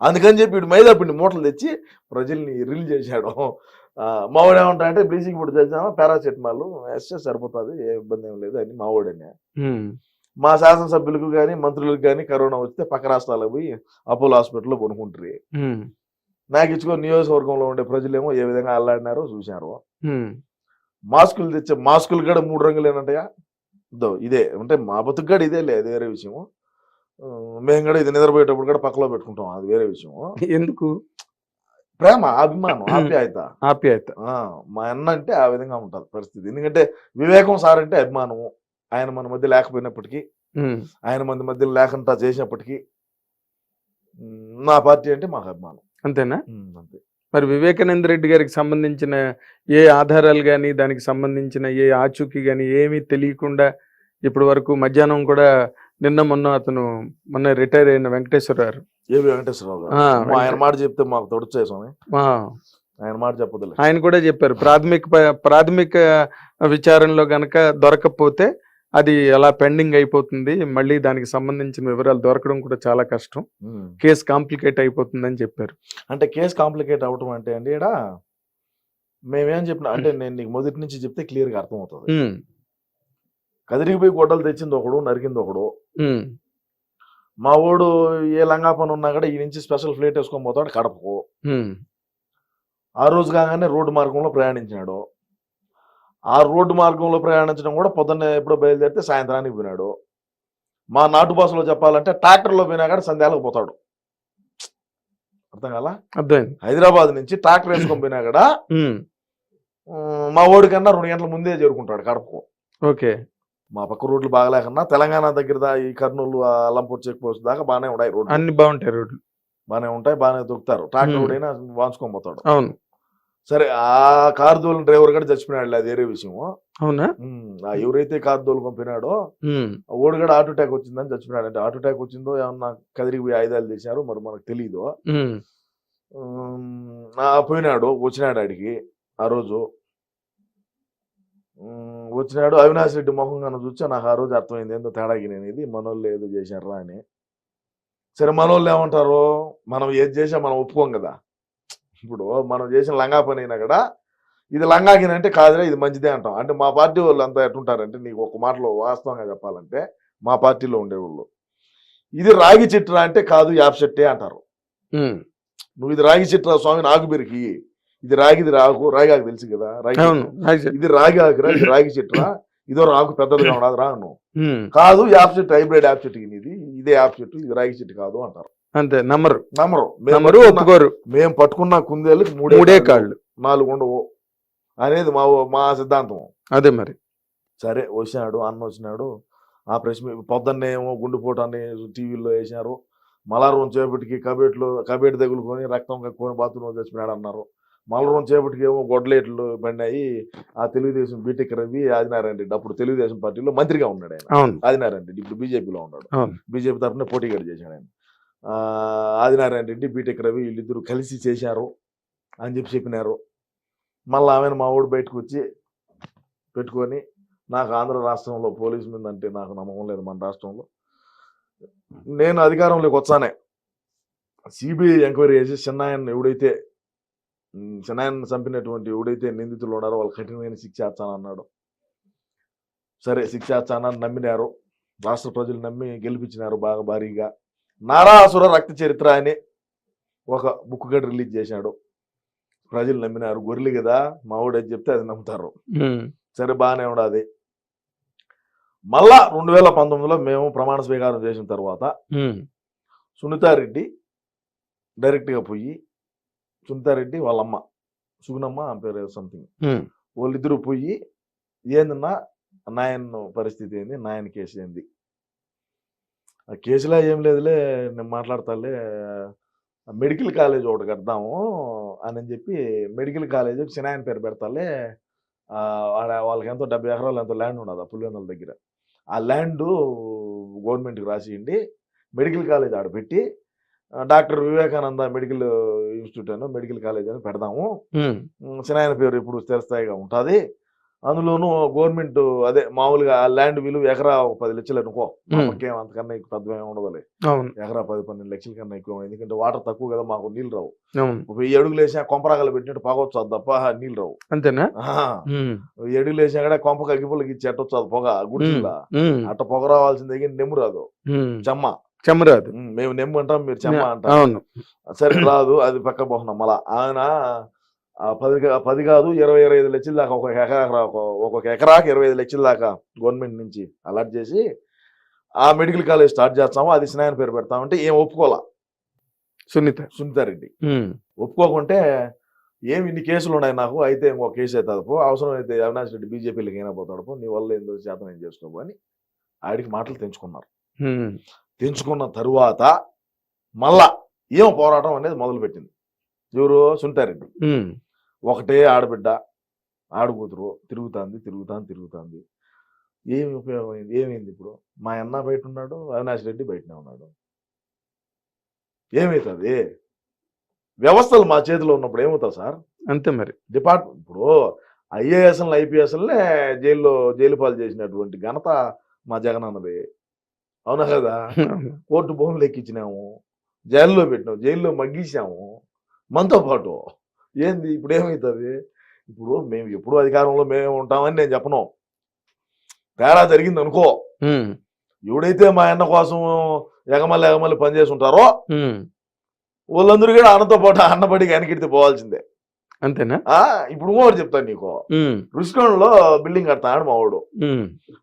అందుకని చెప్పి ఇటు మైదా పిండి మూటలు తెచ్చి ప్రజల్ని రిల్ చేశాడు. మావాడు ఏమంటా అంటే బ్లీచింగ్ పొడి తెచ్చామా పారాసెటమాల్ వేస్తే సరిపోతుంది, ఏ ఇబ్బంది ఏం లేదు అని మావాడనే. మా శాసనసభ్యులకు కానీ మంత్రులకు కానీ కరోనా వస్తే పక్క రాష్ట్రాలకు పోయి అపోలో హాస్పిటల్లో కొనుక్కుంటారు. నాకు ఇచ్చుకొని నియోజకవర్గంలో ఉండే ప్రజలేమో ఏ విధంగా అల్లాడినారో చూశారు. మాస్కులు తెచ్చే మాస్కులు కూడా 3 రంగులు ఏనంటయా, ఇదే అంటే మా బతుకుగాడు ఇదే లేదు, వేరే విషయము. మేము కూడా ఇది నిద్రపోయేటప్పుడు కూడా పక్కలో పెట్టుకుంటాం, అది వేరే విషయము. ఎందుకు? ప్రేమ, అభిమానం, ఆప్యాయత. మా అన్న అంటే ఆ విధంగా ఉంటుంది పరిస్థితి. ఎందుకంటే వివేకం సార్ అంటే అభిమానము. ఆయన మన మధ్య లేకపోయినప్పటికీ, ఆయన మన మధ్య లేకుండా చేసినప్పటికీ నా పార్టీ అంటే మాకు అభిమానం. అంతేనా? అంతే. మరి వివేకానంద రెడ్డి గారికి సంబంధించిన ఏ ఆధారాలు కానీ, దానికి సంబంధించిన ఏ ఆచూకీ కానీ ఏమీ తెలియకుండా ఇప్పటి వరకు మధ్యాహ్నం కూడా మొన్న రిటైర్ అయిన వెంకటేశ్వరరావు, ఆయన మాట చెప్తే మాకు తొడుచే స్వామి, ఆయన మాట చెప్పదు. ఆయన కూడా చెప్పారు ప్రాథమిక విచారణలో గనక దొరకకపోతే అది అలా పెండింగ్ అయిపోతుంది, మళ్ళీ దానికి సంబంధించిన వివరాలు దొరకడం కూడా చాలా కష్టం, కేసు కాంప్లికేట్ అయిపోతుంది అని చెప్పారు. అంటే కేసు కాంప్లికేట్ అవటం అంటే అండి ఇక్కడ మేమేం చెప్పినా అంటే నేను నీకు మొదటి నుంచి చెప్తే క్లియర్ గా అర్థమవుతుంది. కదిరిగిపోయి గొడ్డలు తెచ్చింది ఒకడు, నరికింది ఒకడు. మా వాడు ఏ లంగా పని ఉన్నా కూడా ఈ నుంచి స్పెషల్ ఫ్లైట్ వేసుకొని పోతాడు కడపకు. ఆ రోజు కాగానే రోడ్డు మార్గంలో ప్రయాణించినాడు. ఆ రోడ్డు మార్గంలో ప్రయాణించడం కూడా పొద్దున్నే ఎప్పుడో బయలుదేరితే సాయంత్రానికి పోయినాడు. మా నాటు భాషలో చెప్పాలంటే ట్రాక్టర్లో పోయినా కూడా సంధ్యాలకు పోతాడు. అర్థం కాలా? అర్థమైంది. హైదరాబాద్ నుంచి ట్రాక్టర్ వేసుకొని పోయినా కూడా మా ఓడి కన్నా 2 గంటల ముందే చేరుకుంటాడు కడపకు. ఓకే. మా పక్క రోడ్లు బాగలేకన్నా తెలంగాణ దగ్గర ఈ కర్నూలు అల్లంపూర్ చెక్ పోస్ట్ దాకా బాగానే ఉంటాయి రోడ్లు, అన్ని బాగుంటాయి, రోడ్లు బాగానే ఉంటాయి, బాగానే దొరుకుతారు. ట్రాక్టర్ అయినా వాంచుకొని పోతాడు. అవును. సరే ఆ కారు దోలిన డ్రైవర్ కూడా చచ్చిపోయినాడు, అది వేరే విషయము. అవునా? ఎవరైతే కారు దోలుకొని పోయినాడో ఓడి కూడా హార్ట్ అటాక్ వచ్చిందని చచ్చిపోయినాడు. అంటే హార్ట్ అటాక్ వచ్చిందో ఏమన్నా కదిరిపోయి ఆయుధాలు చేశారు మరి మనకు తెలీదు. పోయినాడు, వచ్చినాడు ఆడికి. ఆ రోజు వచ్చినాడు, అవినాష్ రెడ్డి మొహంగా చూస్తే నాకు ఆ రోజు అర్థమైంది ఏందో తేడాకి నేను ఇది మనోళ్ళు ఏదో చేశారా అని. సరే మనోళ్ళు ఏమంటారు, మనం ఏది చేసా మనం ఒప్పుకోం కదా. ఇప్పుడు మనం చేసిన లంగా పని అయినా కూడా ఇది లంగాకినంటే కాదురా ఇది మంచిదే అంటాం. అంటే మా పార్టీ వాళ్ళు అంతా ఎట్టుంటారంటే, నీకు ఒక మాటలో వాస్తవంగా చెప్పాలంటే మా పార్టీలో ఉండేవాళ్ళు ఇది రాగి చెట్టురా అంటే కాదు యాప్ చెట్టే అంటారు. నువ్వు ఇది రాగి చెట్టురా స్వామి నాకు బెరికి, ఇది రాగిది రాకు, రాగి ఆకు తెలుసు కదా, ఇది రాగి ఆకురా, ఇది రాగి చెట్టురా, ఇదో రాకు పెద్దదిగా ఉండదు రా నువ్వు కాదు, యాప్ చెట్టు హైబ్రిడ్ యాప్ చెట్టు ఇది, ఇదే యాప్ చెట్టు, ఇది రాగి చెట్టు కాదు అంటారు. అంతే, నమ్మరు. ఒప్పుకోరు. మేము పట్టుకున్న కుందేళ్ళకి 3 కాళ్ళు 4 ఉండవు అనేది మా సిద్ధాంతం. అదే మరి. సరే వచ్చినాడు, అన్న వచ్చినాడు. ఆ ప్రెస్ పొద్దున్నే ఏమో గుండెపోటాన్ని టీవీలో వేసినారు. మలారం చేపటికి కబేట్ తగులుకొని రక్తం కక్కుని బాత్రూంలో చచ్చిపోయాడు అన్నారు. మలరం చేపటికి ఏమో గొడ్డలేట్లు పడినాయి. ఆ తెలుగుదేశం బీటెక్ రవి ఆదినారాయణ రెడ్డి అప్పుడు తెలుగుదేశం పార్టీలో మంత్రిగా ఉన్నాడు ఆయన. ఆదినారాయణ రెడ్డి ఇప్పుడు బీజేపీలో ఉన్నాడు. బీజేపీ తరఫున పోటీగా చేశాడు ఆయన. ఆదినారాయణ రెడ్డి బీటెక్ రవి వీళ్ళిద్దరూ కలిసి చేశారు అని చెప్పినారు. మళ్ళీ ఆమెను మా ఊడు బయటకు వచ్చి పెట్టుకొని, నాకు ఆంధ్ర రాష్ట్రంలో పోలీసు మీద అంటే నాకు నమ్మకం లేదు, మన రాష్ట్రంలో నేను అధికారంలోకి వచ్చానే సిబిఐ ఎంక్వైరీ చేసి చిన్నాయన్ని చంపినటువంటి ఎవడైతే నిందితులు ఉన్నారో వాళ్ళు కఠినమైన శిక్ష చేస్తానన్నాడు. సరే శిక్ష చేస్తానని నమ్మినారు, రాష్ట్ర ప్రజలు నమ్మి గెలిపించినారు బాగా భారీగా. నారాసుర రక్త చరిత్ర అని ఒక బుక్ గడ్ రిలీజ్ చేశాడు. ప్రజలు నమ్మినారు, గొర్రెలు కదా మా ఊడేది చెప్తే అది నమ్ముతారు. సరే బాగానే ఉండదు. మళ్ళా 2019లో మేము ప్రమాణ స్వీకారం చేసిన తర్వాత సునీతారెడ్డి డైరెక్ట్గా పోయి, సునీతారెడ్డి వాళ్ళమ్మ సుగుణమ్మ ఆ పేరు సంథింగ్, వాళ్ళిద్దరూ పోయి ఏందన్నా నాయన పరిస్థితి ఏంది, నాయన కేసు ఏంది, ఆ కేసులో ఏం లేదులే నేను మాట్లాడతాలే, మెడికల్ కాలేజ్ ఒకటి కడదాము అని చెప్పి మెడికల్ కాలేజ్ చిన్నాయన పేరు పెడతాలే, వాళ్ళకి ఎంతో 70 ఎకరాలు ఎంతో ల్యాండ్ ఉన్నది ఆ పులివెందుల దగ్గర, ఆ ల్యాండ్ గవర్నమెంట్కి రాసియండి, మెడికల్ కాలేజ్ ఆడ పెట్టి డాక్టర్ వివేకానంద మెడికల్ ఇన్స్టిట్యూట్ అని మెడికల్ కాలేజ్ అని పెడదాము, చిన్నాయన పేరు ఇప్పుడు స్థిరస్థాయిగా ఉంటుంది, అందులోనూ గవర్నమెంట్ అదే మామూలుగా ఆ ల్యాండ్ విలువ ఎకరా 10 లక్షలు అనుకో, మాకేం అంతకన్నా ఎక్కువ పెద్ద ఉండదులే, ఎకరా 10-12 లక్షల కన్నా ఎక్కువ, ఎందుకంటే వాటర్ తక్కువ కదా, మాకు నీళ్ళు రావు, 1000 అడుగులు వేసినా కొంపరాగలు పెట్టినట్టు పగవచ్చు తప్ప నీళ్ళు రావు, అంతేనా? 1000 అడుగులు వేసినా కూడా కొంపకి అగ్గిపుల్లకి ఇచ్చి ఎట్టొచ్చు అది పొగ గుడిలా, అట్ట పొగ రావాల్సిందే కానీ నెమ్ము రాదు, చెమ్మ రాదు, మేము నెమ్ము అంటాం మీరు చెమ్మ అంటాం, సరే రాదు, అది పక్క పోతున్నాం. మళ్ళా ఆయన 10 కాదు 20-25 లక్షల దాకా ఒక్కొక్క ఎకరాకి 25 లక్షల దాకా గవర్నమెంట్ నుంచి అలాట్ చేసి ఆ మెడికల్ కాలేజ్ స్టార్ట్ చేస్తాము, అది స్నాయన పేరు పెడతామంటే ఏం ఒప్పుకోవాలా సునీతారెడ్డి, ఒప్పుకోకుంటే ఏమి ఇన్ని కేసులు ఉన్నాయి నాకు, అయితే ఇంకో కేసు అవుతుంది పో, అవసరం అయితే అవినాష్ రెడ్డి బీజేపీలోకి అయినా పోతాడు పో, నీ వల్ల ఏందో శాతం ఏం చేసుకోబో అని ఆడికి మాటలు తెంచుకున్నారు. తెంచుకున్న తరువాత మళ్ళా ఏం పోరాటం అనేది మొదలుపెట్టింది ఎవరు, సునీతారెడ్డి. ఒకటే ఆడబిడ్డ ఆడకూతురు తిరుగుతాంది, ఏమి ఉపయోగం అయింది, ఏమైంది ఇప్పుడు, మా అన్న బయట ఉన్నాడు, అవినాష్ రెడ్డి బయటనే ఉన్నాడు, ఏమవుతుంది, వ్యవస్థలు మా చేతిలో ఉన్నప్పుడు ఏమవుతుంది సార్, అంతే మరి. డిపార్ట్మెంట్ ఇప్పుడు ఐఏఎస్ఎల్ ఐపీఎస్ఎల్నే జైలు పాలు చేసినటువంటి ఘనత మా జగన్ అన్నది, అవునా కదా, కోర్టు భూములు ఎక్కించినాము, జైల్లో పెట్టినాము, జైల్లో మగ్గించాము మనతో పాటు, ఏంది ఇప్పుడు ఏమవుతుంది, ఇప్పుడు మేము ఎప్పుడు అధికారంలో మేము ఉంటామని నేను చెప్పను, తేడా జరిగింది అనుకో, ఎవడైతే మా అన్న కోసం ఎగమల్లి పనిచేసి ఉంటారో వాళ్ళందరూ కూడా అన్నతో పాటు అన్నబడికి వెనకెడితే పోవాల్సిందే, అంతేనా? ఇప్పుడు కూడా చెప్తాను నీకు, రుషికొండలో బిల్డింగ్ కడతాడు మా వాడు,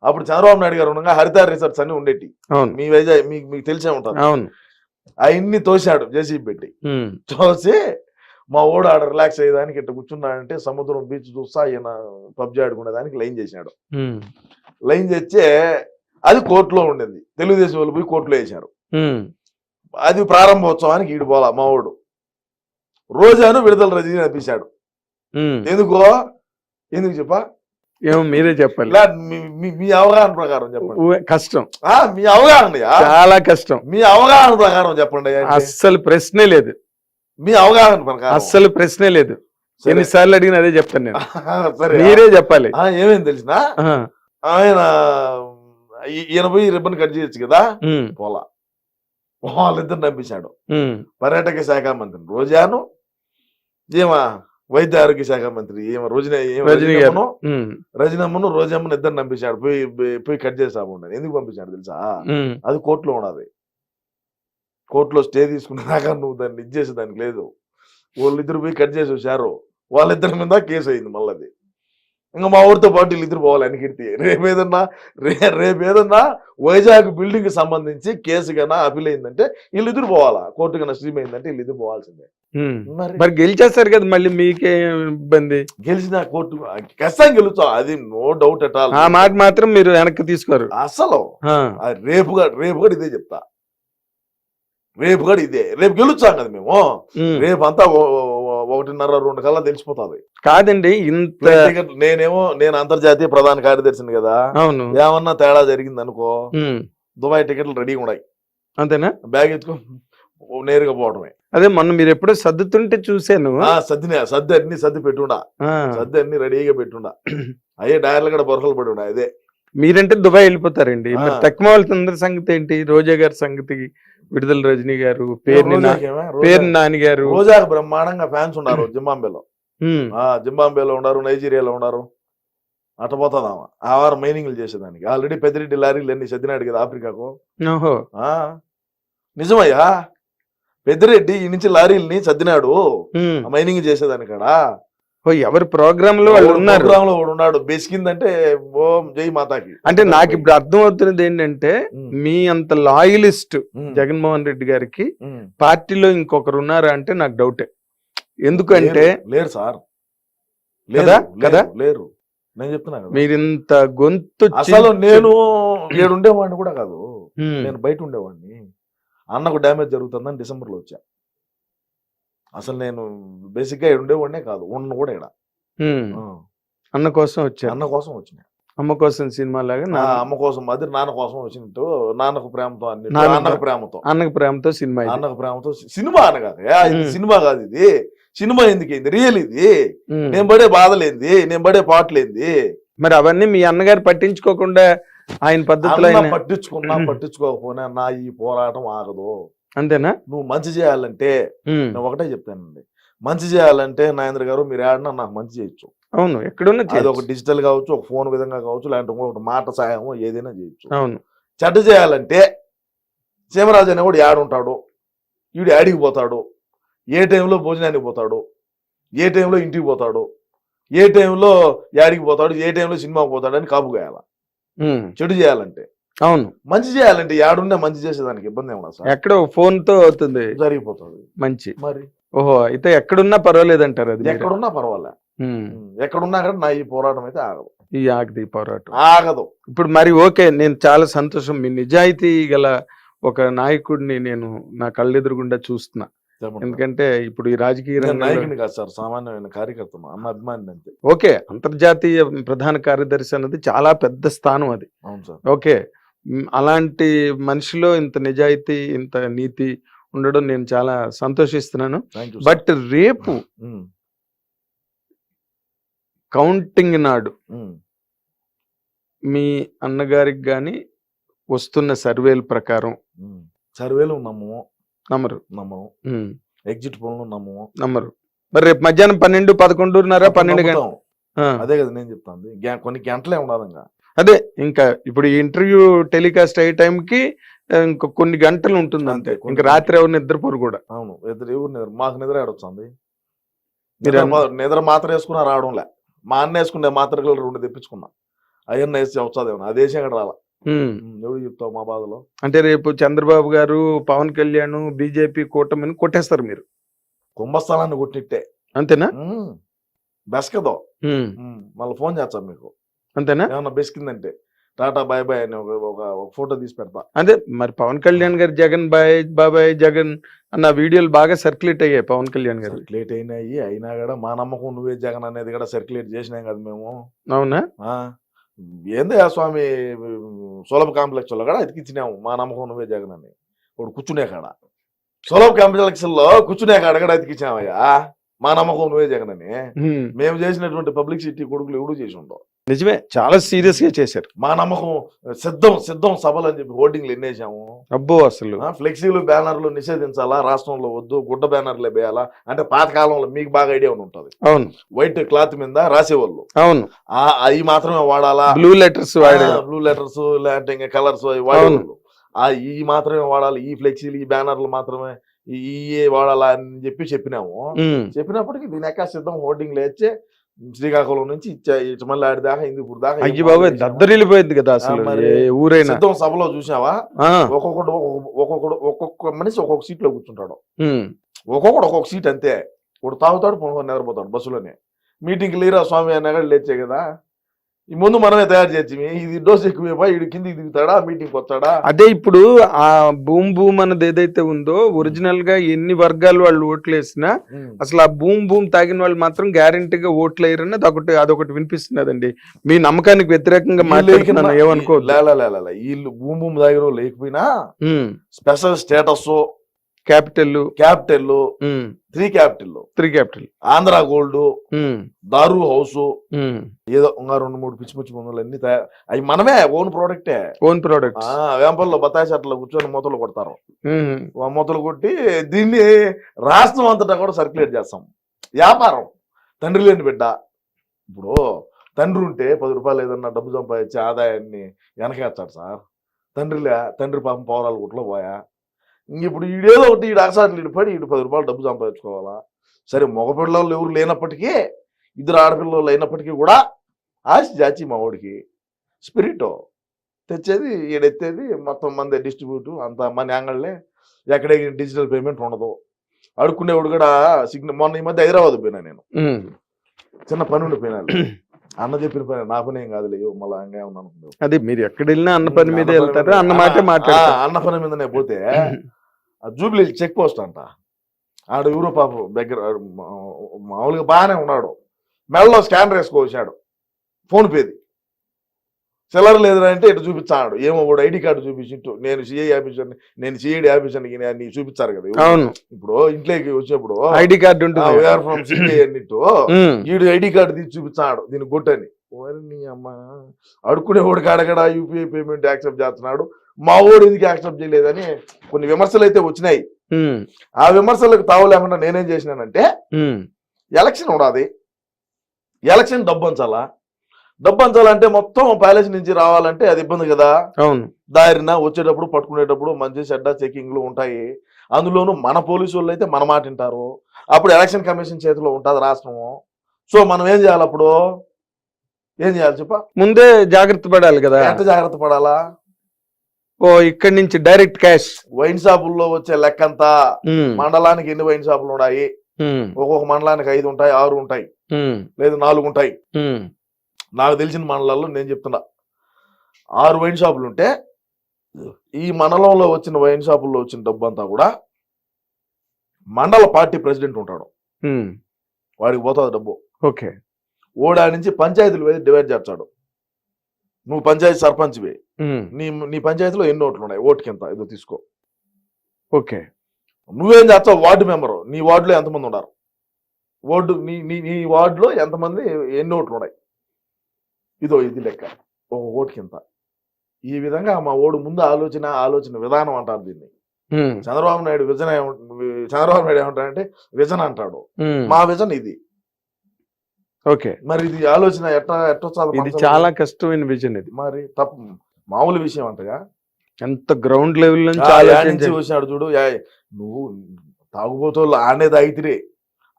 అప్పుడు చంద్రబాబు నాయుడు గారు ఉండగా హరితార్ రిసార్ట్స్ అన్ని ఉండేటి, మీ వైజాగ్ మీకు తెలిసే ఉంటారు, అవన్నీ తోసాడు జేసీబీ పెట్టి, తోసి మా ఓడు ఆడ రిలాక్స్ అయ్యేదానికి ఇట్లా కూర్చున్నాడంటే సముద్రం బీచ్ చూస్తా ఈయన పబ్జి ఆడుకునేదానికి లైన్ చేసినాడు, లైన్ చేస్తే అది కోర్టులో ఉండేది, తెలుగుదేశం వాళ్ళు పోయి కోర్టులో వేశారు, అది ప్రారంభోత్సవానికి ఈడు పోలా మా ఓడు, రోజాను విడుదల రజనీ అనిపించాడు, ఎందుకు చెప్పా, ఏమో మీరే చెప్పాలి, మీ అవగాహన ప్రకారం చెప్పండి, కష్టం, మీ అవగాహన చాలా కష్టం, మీ అవగాహన ప్రకారం చెప్పండి, అస్సలు ప్రశ్నే లేదు, మీ అవగాహన ప్రకారం అస్సలు ప్రశ్నే లేదు, ఎన్నిసార్లు అడిగిన అదే చెప్తాను నేను, మీరే చెప్పాలి. ఏమేమి తెలిసిన ఆయన ఈయన పోయి రిబ్బన్ కట్ చేయొచ్చు కదా, పోలా, వాళ్ళిద్దరు పంపించాడు, పర్యాటక శాఖ మంత్రి రోజాను, ఏమా వైద్య ఆరోగ్య శాఖ మంత్రి ఏమో రజనమ్మను రోజమ్మను ఇద్దరు పంపించాడు, పోయి కట్ చేసాము, ఎందుకు పంపించాడు తెలుసా, అది కోర్టులో ఉన్నది, కోర్టులో స్టే తీసుకునేదాకా నువ్వు దాన్ని ఇచ్చేసి దానికి లేదు, వాళ్ళిద్దరు పోయి కట్ చేసి వచ్చారు, వాళ్ళిద్దరి మీద కేసు అయింది, మళ్ళీ ఇంకా మా ఊరితో పాటు వీళ్ళిద్దరు పోవాలి అనికిడితే, రేపేదన్నా వైజాగ్ బిల్డింగ్ సంబంధించి కేసు కన్నా అపీల్ అయిందంటే వీళ్ళిద్దరు పోవాలా, కోర్టు కన్నా స్ట్రీమ్ అయిందంటే వీళ్ళిద్దరు పోవాల్సిందే, మరి గెలిచేస్తారు కదా, మళ్ళీ మీకే ఇబ్బంది, గెలిచిన కోర్టు ఖచ్చితంగా గెలుస్తాం, అది నో డౌట్ అట్ ఆల్, ఆ మాట మాత్రం మీరు వెనక్కి తీసుకోరు అసలు, రేపు కూడా ఇదే చెప్తా, రేపు కూడా ఇదే, రేపు గెలుచాం కదా మేము, రేపు అంతా 1:30-2 కల్లా తెలిసిపోతుంది కాదండి, ఇంత నేను అంతర్జాతీయ ప్రధాన కార్యదర్శిని కదా, అవును, ఏమన్నా తేడా జరిగింది అనుకో దుబాయ్ టికెట్లు రెడీగా ఉన్నాయి, అంతేనా, బ్యాగ్ ఎత్తుకో నేరుగా పోవడమే. అదే మొన్న మీరు ఎప్పుడో సర్దుతుంటే చూసాను, సర్ది పెట్టుండా, సర్ది అన్ని రెడీగా పెట్టుండా, అయ్యే డైర్లు కూడా బొరకలు పడి ఉండా, అదే మీరంటే దుబాయ్ వెళ్ళిపోతారండి, తక్కువ వాళ్ళందరి సంగతి ఏంటి, రోజా గారి సంగతి, విడుదల రజనీ గారు, పేరు నాని గారు, రోజాకు బ్రహ్మాండంగా ఫ్యాన్స్ ఉన్నారు, జింబాంబేలో ఉన్నారు, నైజీరియాలో ఉన్నారు, అట్ట పోతుందామా ఆ వారం మైనింగ్లు చేసేదానికి, ఆల్రెడీ పెద్దిరెడ్డి లారీలు అన్ని సర్దినాడు కదా ఆఫ్రికాకు, నిజమయ్యా పెద్దిరెడ్డి ఈ నుంచి లారీల్ని సర్దినాడు మైనింగ్ చేసేదాని కాడ, ఓ ఎవరి ప్రోగ్రామ్ లో వాళ్ళు ఉన్నారు. ప్రోగ్రామ్ లో ఉన్నాడు, బెసికిందంటే ఓం జై మాతాకి. అంటే నాకు ఇప్పుడు అర్థం అవుతున్నది ఏంటంటే మీ అంత లాయలిస్ట్ జగన్మోహన్ రెడ్డి గారికి పార్టీలో ఇంకొకరు ఉన్నారా అంటే నాకు డౌటే. ఎందుకంటే లేరు సార్, కదా లేరు. నేను చెప్తున్నా కదా, మీరింత గొంతు అసలు నేను ఏడుండేవాడిని కూడా కాదు, నేను బయట ఉండేవాడిని. అన్నకు డ్యామేజ్ జరుగుతుందని డిసెంబర్లో వచ్చా. అసలు నేను బేసిక్ గా ఉండేవాడినే కాదు, ఉన్న కూడా ఇక్కడ అన్న కోసం వచ్చా. అన్న కోసం వచ్చిన, అమ్మ కోసం సినిమా లాగా అమ్మ కోసం అది, నాన్న కోసం వచ్చినట్టు, నాన్నకు ప్రేమతో అన్ని, అన్నకు ప్రేమతో, అన్నకు ప్రేమతో సినిమా, అన్నకు ప్రేమతో సినిమా అన్న కాదు, ఇది సినిమా కాదు, ఇది సినిమా ఎందుకైంది, రియల్ ఇది. నేను పడే బాధలేంది, నేను పడే పాటలేంది. మరి అవన్నీ మీ అన్నగారు పట్టించుకోకుండా ఆయన పద్ధతిలో పట్టించుకున్నా పట్టించుకోకపోయినా నా ఈ పోరాటం ఆగదు. అంతేనా? నువ్వు మంచి చేయాలంటే నేను ఒకటే చెప్తానండి, మంచి చేయాలంటే నాగేంద్ర గారు మీరు ఆడినా నాకు మంచి చేయొచ్చు. అవును, ఎక్కడున్నా అది ఒక డిజిటల్ కావచ్చు, ఒక ఫోన్ విధంగా కావచ్చు, లేదంటే ఇంకొకటి మాట సాయం ఏదైనా చేయొచ్చు. అవును, చెడ్డ చేయాలంటే సీమరాజు అనే కూడా యాడుంటాడు, వీడు యాడికి పోతాడు, ఏ టైంలో భోజనానికి పోతాడు, ఏ టైంలో ఇంటికి పోతాడు, ఏ టైంలో యాడికి పోతాడు, ఏ టైంలో సినిమాకి పోతాడు అని కాపు కాయాల. చెడు చేయాలంటే. అవును, మంచి చేయాలంటే యాడున్నా మంచి చేసేదానికి ఇబ్బంది ఏమన్నా సార్, ఎక్కడో ఫోన్ తో అవుతుంది, జరిగిపోతుంది మంచి. మరి ఓహో, అయితే ఎక్కడున్నా పర్వాలేదు అంటారు. అది ఎక్కడున్నా పర్వాలే, ఎక్కడున్నా కానీ నా ఈ పోరాటం అయితే ఆగదు. ఈ ఆగదు, ఈ పోరాటం ఆగదు. ఇప్పుడు మరి ఓకే, నేను చాలా సంతోషం, మీ నిజాయితీ గల ఒక నాయకుడిని నేను నా కళ్ళెదురుగుండా చూస్తున్నా. ఎందుకంటే ఇప్పుడు ఈ రాజకీయ నాయకుని కాదు సార్, సామాన్యమైన కార్యకర్త, అన్న అభిమాని అంతే. ఓకే, అంతర్జాతీయ ప్రధాన కార్యదర్శి అన్నది చాలా పెద్ద స్థానం అది. అవును సార్. ఓకే, అలాంటి మనిషిలో ఇంత నిజాయితీ, ఇంత నీతి ఉండడం నేను చాలా సంతోషిస్తున్నాను. బట్ రేపు కౌంటింగ్ నాడు మీ అన్నగారికి గాని వస్తున్న సర్వేల ప్రకారం, సర్వేలు నమ్మము, నమ్మరు, ఎగ్జిట్ పోల్ నమ్మము, మరి రేపు మధ్యాహ్నం 12, 11:30, 12 గంటలు, అదే కదా నేను చెప్తాను, కొన్ని గంటలే ఉండాలి. అదే ఇంకా ఇప్పుడు ఈ ఇంటర్వ్యూ టెలికాస్ట్ అయ్యే టైంకి ఇంకా కొన్ని గంటలు ఉంటుంది అంతే. ఇంకా రాత్రి ఎవరు నిద్రపోరు కూడా. అవును, ఎవరు నిద్ర, మాకు నిద్ర ఆడొచ్చింది, నిద్ర మాత్రం వేసుకున్నా రావడంలే. మా అన్న వేసుకునే మాత్రలు 2 తెప్పించుకున్నా, అయ్యన్న వేసి వచ్చేదేమో, అది వేసి అక్కడ రాలా. ఎవడు చెప్తావు మా బాధలో. అంటే రేపు చంద్రబాబు గారు, పవన్ కళ్యాణ్, బీజేపీ కూటమిని కొట్టేస్తారు మీరు, కుంభస్థానాన్ని కొట్టిట్టే. అంతేనా? బెస్కదో మళ్ళీ ఫోన్ చేస్తాం మీకు, అంతేనా? ఏమన్నా బెస్కిందంటే టాటా బాయ్ బాయ్ అని ఒక ఫోటో తీసి పెడతా. అదే మరి పవన్ కళ్యాణ్ గారు జగన్ బాబాయ్ జగన్ అన్న వీడియోలు బాగా సర్క్యులేట్ అయ్యాయి. పవన్ కళ్యాణ్ గారు సర్క్యులేట్ అయినా కూడా మా నమ్మకం నువ్వే జగన్ అనేది కూడా సర్క్యులేట్ చేసినాం కదా మేము. అవునా? ఏందే స్వామి సులభ కాంప్లెక్స్ లో కూడా ఎతికిచ్చినాము మా నమ్మకం నువ్వే జగన్ అని. ఇప్పుడు కూర్చునే కాడ సులభ కాంప్లెక్స్ లో కూర్చునే కాడ కూడా ఎతికిచ్చామయ్యా మా నమ్మకం నువ్వే జగన్ అని. మేము చేసినటువంటి పబ్లిసిటీ కొడుకులు ఎవడు చేసి ఉండవు. నిజమే, చాలా సీరియస్ గా చేశారు. మా నమ్మకం సిద్ధం సభలు అని చెప్పి హోర్డింగ్లు ఎన్నేసాము. అబ్బో, అసలు ఫ్లెక్సీలు బ్యానర్లు నిషేధించాలా, రాష్ట్రంలో వద్దు, గుడ్డ బ్యానర్లే వేయాలా అంటే పాతకాలంలో మీకు బాగా ఐడియా ఉంటుంది. అవును, వైట్ క్లాత్ మీద రాసేవాళ్ళు. అవును, అవి మాత్రమే వాడాలా, బ్లూ లెటర్స్ లేదంటే ఇంకా కలర్స్ వాడేవాళ్ళు. ఈ మాత్రమే వాడాలి, ఈ ఫ్లెక్సీలు ఈ బ్యానర్లు మాత్రమే ఈ వాడాలా అని చెప్పినాము. చెప్పినప్పటికీ దీని ఎక్క సిద్ధం హోర్డింగ్లు వేస్తే శ్రీకాకుళం నుంచి మళ్ళీ ఆడి దాకా హిందూపూర్ దాకా. అయ్యి బాబాయ్, దద్దరిల్లిపోయింది కదా అసలు. ఊరైనా సిద్ధం సభలో చూసావా, ఒక్కొక్క మనిషి ఒక్కొక్క సీట్ లో కూర్చుంటాడు, ఒక్కొక్క సీట్ అంతే. ఇప్పుడు తాగుతాడు, పొనుకొని నిద్రపోతాడు బస్సులోనే. మీటింగ్ లేరా స్వామి అన్న కూడా లేచే కదా. ఈ ముందు మనమే తయారు చేసి ఇది డోస్ ఎక్కువైపోయి ఇడు కిందికి దిగుతాడా, మీటింగ్ వస్తాడా. అదే ఇప్పుడు ఆ భూమ్ అన్నది ఏదైతే ఉందో, ఒరిజినల్ గా ఎన్ని వర్గాలు వాళ్ళు ఓట్లు వేసినా అసలు ఆ భూమ్ తాగిన వాళ్ళు మాత్రం గ్యారంటీగా ఓట్లు వేయరని అదొకటి వినిపిస్తున్నదండి. మీ నమ్మకానికి వ్యతిరేకంగా మాట్లాడుతున్నాను, ఏమనుకో. వీళ్ళు భూమ్ తాగిన లేకపోయినా special status, capital 3 capital, Andhra gold, దారు హౌస్, ఏదో ఇంకా 2-3 పిచ్చి మందులు అన్ని అవి మనమే ఓన్ ప్రోడక్ట్. వేంపల్లో బత్తాయి చెట్ల కూర్చొని మూతలు కొడతారు. మూతలు కొట్టి దీన్ని రాష్ట్రం అంతటా కూడా సర్క్యులేట్ చేస్తాం. వ్యాపారం. తండ్రి లేని బిడ్డ. ఇప్పుడు తండ్రి ఉంటే 10 రూపాయలు ఏదన్నా డబ్బు సంపాదించే ఆదాయాన్ని వెనకేస్తాడు సార్. తండ్రి పాపం పౌరాలు గుట్లో పోయా. ఇప్పుడు ఈడేదో ఒకటి ఈడు అగసాట్లు పడి 10 రూపాయలు డబ్బు సంపాదించుకోవాలా. సరే, మగపిల్లలు ఎవరు లేనప్పటికీ ఇద్దరు ఆడపిల్లలు అయినప్పటికీ కూడా ఆశ జాచి మా వాడికి స్పిరిట్ తెచ్చేది ఈడెత్తేది మొత్తం మంది డిస్ట్రిబ్యూట్ అంత మన యాంగళ్ళే ఎక్కడే డిజిటల్ పేమెంట్ ఉండదు. అడుక్కునేవాడు కూడా మొన్న ఈ మధ్య హైదరాబాద్ పోయినా నేను, చిన్న పని ఉండిపోయినా. అన్న చెప్పిన పని నా పని ఏం కాదు లేవు, మళ్ళీ హంగా ఉన్నాను. అదే మీరు ఎక్కడ వెళ్ళినా అన్న పని మీద వెళ్తారు, అన్న మాటే మాట్లాడతారు. అన్న పని మీదనే పోతే జూబ్లీ చెక్ పోస్ట్ అంట, ఆడ ఎవరో పాప దగ్గర మామూలుగా బాగానే ఉన్నాడు, మెడలో స్కానర్ వేసుకోవచ్చాడు ఫోన్ పేది. చిల్లర లేదురా అంటే ఇటు చూపించాడు, ఏమో కూడా ఐడి కార్డు చూపించి నేను సిఐ ఆఫీసర్ని, నేను సిఐడి ఆఫీసర్ని నీకు చూపించారు కదా. ఇప్పుడు ఇంట్లోకి వచ్చేప్పుడు ఐడి కార్డు ఉంటుంది అన్నిట్టు, వీడు ఐడి కార్డు తీసి చూపించాడు దీన్ని కొట్టని. నీ అమ్మ అడుక్కునేవాడు కాడగడ యూపీఐ పేమెంట్ యాక్సెప్ట్ చేస్తున్నాడు, మా ఓడు ఎందుకు యాక్సెప్ట్ చేయలేదని కొన్ని విమర్శలు అయితే వచ్చినాయి. ఆ విమర్శలకు తావు లేకుండా నేనేం చేసినానంటే, ఎలక్షన్ ఉండాలి, ఎలక్షన్ డబ్బు అంచాలంటే మొత్తం ప్యాలెస్ నుంచి రావాలంటే అది ఇబ్బంది కదా. అవును, దారిన వచ్చేటప్పుడు పట్టుకునేటప్పుడు మంచి చెడ్డ చెకింగ్లు ఉంటాయి. అందులోనూ మన పోలీసు వాళ్ళు అయితే మన మాట వింటారు. అప్పుడు ఎలక్షన్ కమిషన్ చేతిలో ఉంటుంది రాష్ట్రము. సో మనం ఏం చేయాలి, అప్పుడు ఏం చేయాలి చెప్ప, ముందే జాగ్రత్త పడాలి కదా. ఎంత జాగ్రత్త పడాలా? ఇక్కడి నుంచి డైరెక్ట్ క్యాష్. వైన్ షాపుల్లో వచ్చే లెక్కంతా మండలానికి ఎన్ని వైన్ షాపులు ఉన్నాయి, ఒక్కొక్క మండలానికి 5 ఉంటాయి, 6 ఉంటాయి, లేదు 4 ఉంటాయి. నాకు తెలిసిన మండలాల్లో నేను చెప్తున్నా 6 వైన్ షాపులు ఉంటే ఈ మండలంలో వచ్చిన వైన్ షాపుల్లో వచ్చిన డబ్బు అంతా కూడా మండల పార్టీ ప్రెసిడెంట్ ఉంటాడు, వాడికి పోతుంది డబ్బు. ఓకే, ఓడా నుంచి పంచాయతీలు వేసి డివైడ్ చేస్తాడు. నువ్వు పంచాయతీ సర్పంచ్వి, నీ పంచాయతీలో ఎన్ని ఓట్లు ఉన్నాయి, ఓటుకి ఎంత ఏదో తీసుకో. ఓకే, నువ్వేం చేస్తావు, వార్డు మెంబరు, నీ వార్డులో ఎంతమంది ఉన్నారు, నీ వార్డులో ఎంతమంది ఎన్ని ఓట్లు ఉన్నాయి, ఇది లెక్క, ఒక ఓటుకి ఎంత. ఈ విధంగా మా ఓడు ముందు ఆలోచన విధానం అంటారు దీన్ని. చంద్రబాబు నాయుడు ఏమంటాడంటే విజన్ అంటాడు, మా విజన్ ఇది. ఓకే, మరి ఇది ఆలోచన ఎట్లా చాలా కష్టమైన విజన్ ఇది. మరి తప్పు మామూలు విషయం అంటగా, ఎంత గ్రౌండ్ లెవెల్ నుంచి వచ్చాడు చూడు. నువ్వు తాగుబోతోళ్ళు ఆనే తాగితిరే,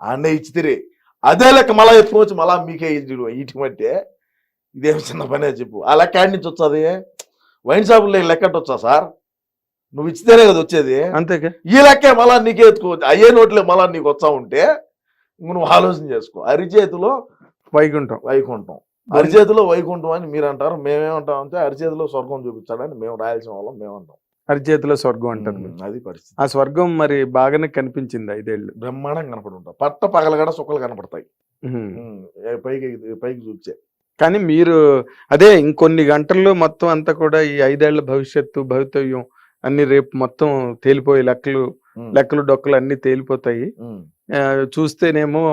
ఆనే ఇచ్చితిరే, అదే లెక్క మళ్ళా ఎత్తుకోవచ్చు, మళ్ళా మీకే ఇటు మట్టే. ఇదేమి చిన్న పనే చెప్పు. ఆ లెక్క యాడ్ నుంచి వచ్చాది, వైన్ షాపుల్లో లెక్క వచ్చా సార్, నువ్వు ఇచ్చితేనే కదా వచ్చేది. అంతేగా, ఈ లెక్కే మళ్ళా నీకే ఎత్తుకోవచ్చు, అయ్యే నోట్లే మళ్ళా నీకు వచ్చా ఉంటే నువ్వు ఆలోచన చేసుకో. అరిచేతిలో వైకుంఠం, అరిచేతిలో వైకుంఠం అని మీరు అంటారు, మేమేమంటాం అంటే అరిచేతిలో స్వర్గం చూపించాడని మేము రాయాల్సిన వాళ్ళం మేము అంటాం. అరిచేతిలో స్వర్గం అంటారు, అది పరిస్థితి. ఆ స్వర్గం మరి బాగానే కనిపించింది, 5 ఏళ్ళు బ్రహ్మాండంగా కనపడి ఉంటాం. పట్ట పగలగడ సుక్కలు కనపడతాయి పైకి చూపించే. కానీ మీరు అదే ఇంకొన్ని గంటల్లో మొత్తం అంతా కూడా ఈ 5 ఏళ్ల భవిష్యత్తు భవితవ్యం అన్ని రేపు మొత్తం తేలిపోయి లెక్కలు డొక్కలు అన్ని తేలిపోతాయి. చూస్తేనేమో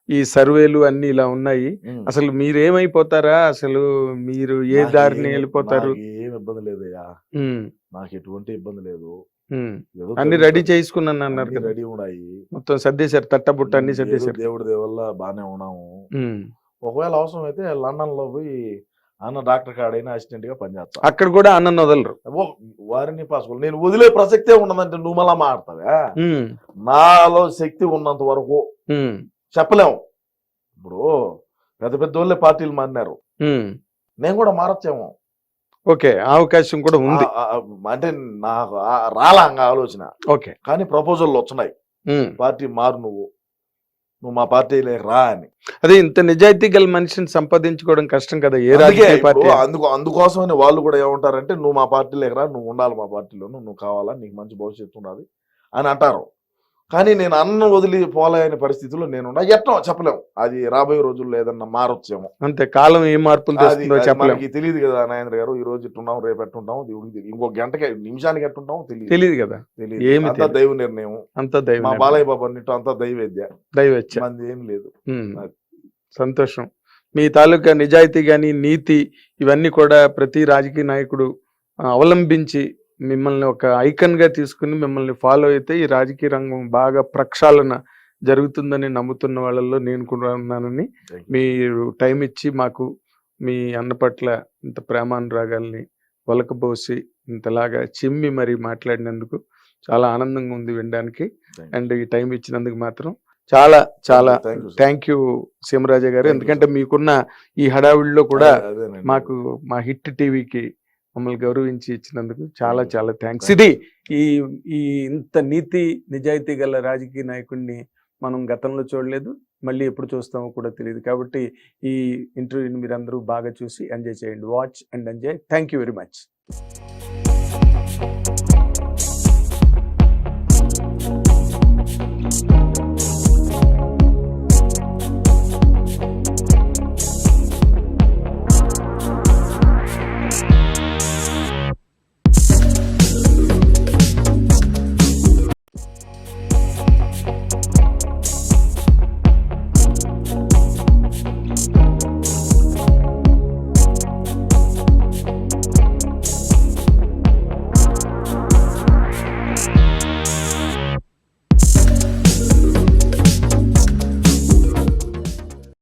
ఈ సర్వేలు అన్ని ఇలా ఉన్నాయి. అసలు మీరేమైపోతారా, అసలు మీరు ఏ దారిని వెళ్ళిపోతారు? ఏం ఇబ్బంది లేదయ్యా, నాకు ఎటువంటి ఇబ్బంది లేదు. అన్ని రెడీ చేసుకున్నాను అన్నారు, రెడీ ఉన్నాయి మొత్తం సర్దేశారు, తట్టబుట్ట అన్ని సర్దేశారు. దేవుడి దేవల్ల బాగానే ఉన్నాము. ఒకవేళ అవసరం అయితే లండన్ లో పోయి అన్న డాక్టర్ కాడైనా అసిస్టెంట్ గా పనిచేస్తా. అక్కడ కూడా అన్న వదలరు, వారిని పాసుకుని నేను వదిలే ప్రసక్తే ఉండదంటే నువ్వు మళ్ళా మాట్లాడతావా? నాలో శక్తి ఉన్నంత వరకు చెప్పలేము. ఇప్పుడు పెద్ద వాళ్ళే పార్టీలు మారినారు, నేను కూడా మారచ్చేమో. ఓకే, అవకాశం కూడా ఉంది. అంటే నాకు రాలా ఆలోచన. ఓకే, కానీ ప్రపోజల్ వచ్చినాయి, పార్టీ మారు, నువ్వు మా పార్టీలో రా అని. అదే ఇంత నిజాయితీ గల మనిషిని సంపాదించుకోవడం కష్టం కదా ఏ రాజకీయ పార్టీ. అందుకోసమని వాళ్ళు కూడా ఏమంటారంటే నువ్వు మా పార్టీలో రా, నువ్వు ఉండాలి మా పార్టీలోను, నువ్వు కావాలా, నీకు మంచి భవిష్యత్తు ఉండాలి అని అంటారు. కానీ నేను అన్నం వదిలి పోలేని పరిస్థితుల్లో నేను ఎట్లా చెప్పలేము, అది రాబోయే రోజుల్లో ఏదన్నా మారొచ్చేమో. అంతే, కాలం ఏ మార్పులు మనకి తెలియదు కదా నాగేంద్ర గారు. ఈ రోజు ఇట్టున్నాం, రేపు ఎట్టుంటాం, ఇంకో గంటకి నిమిషానికి ఎట్టుంటాం తెలియదు కదా. అంతా దైవ నిర్ణయం, అంతా దైవ. మా బాలయ్య బాబు అన్నిట్టు అంతా దైవేచ్ఛ, మంది ఏం లేదు. సంతోషం. మీ తాలూకా నిజాయితీ గాని నీతి ఇవన్నీ కూడా ప్రతి రాజకీయ నాయకుడు అవలంబించి మిమ్మల్ని ఒక ఐకన్ గా తీసుకుని మిమ్మల్ని ఫాలో అయితే ఈ రాజకీయ రంగం బాగా ప్రక్షాళన జరుగుతుందని నమ్ముతున్న వాళ్ళల్లో నేను కూడా ఉన్నానని, మీరు టైం ఇచ్చి మాకు మీ అన్న పట్ల ఇంత ప్రేమానురాగాల్ని ఒలకబోసి ఇంతలాగా చిమ్మి మరి మాట్లాడినందుకు చాలా ఆనందంగా ఉంది వినడానికి. అండ్ ఈ టైం ఇచ్చినందుకు మాత్రం చాలా చాలా thank you thank you Seema Raja గారు. Thank you, ఎందుకంటే మీకున్న ఈ హడావిడిలో కూడా అదేనండి. మాకు మా హిట్ టీవీకి మమ్మల్ని గౌరవించి ఇచ్చినందుకు చాలా Thank you. చాలా థ్యాంక్స్. Thank ఇది ఈ ఈ ఇంత నీతి నిజాయితీ గల రాజకీయ నాయకుడిని మనం గతంలో చూడలేదు, మళ్ళీ ఎప్పుడు చూస్తామో కూడా తెలియదు. కాబట్టి ఈ ఇంటర్వ్యూని మీరు అందరూ బాగా చూసి ఎంజాయ్ చేయండి. Watch and enjoy. Thank you very much.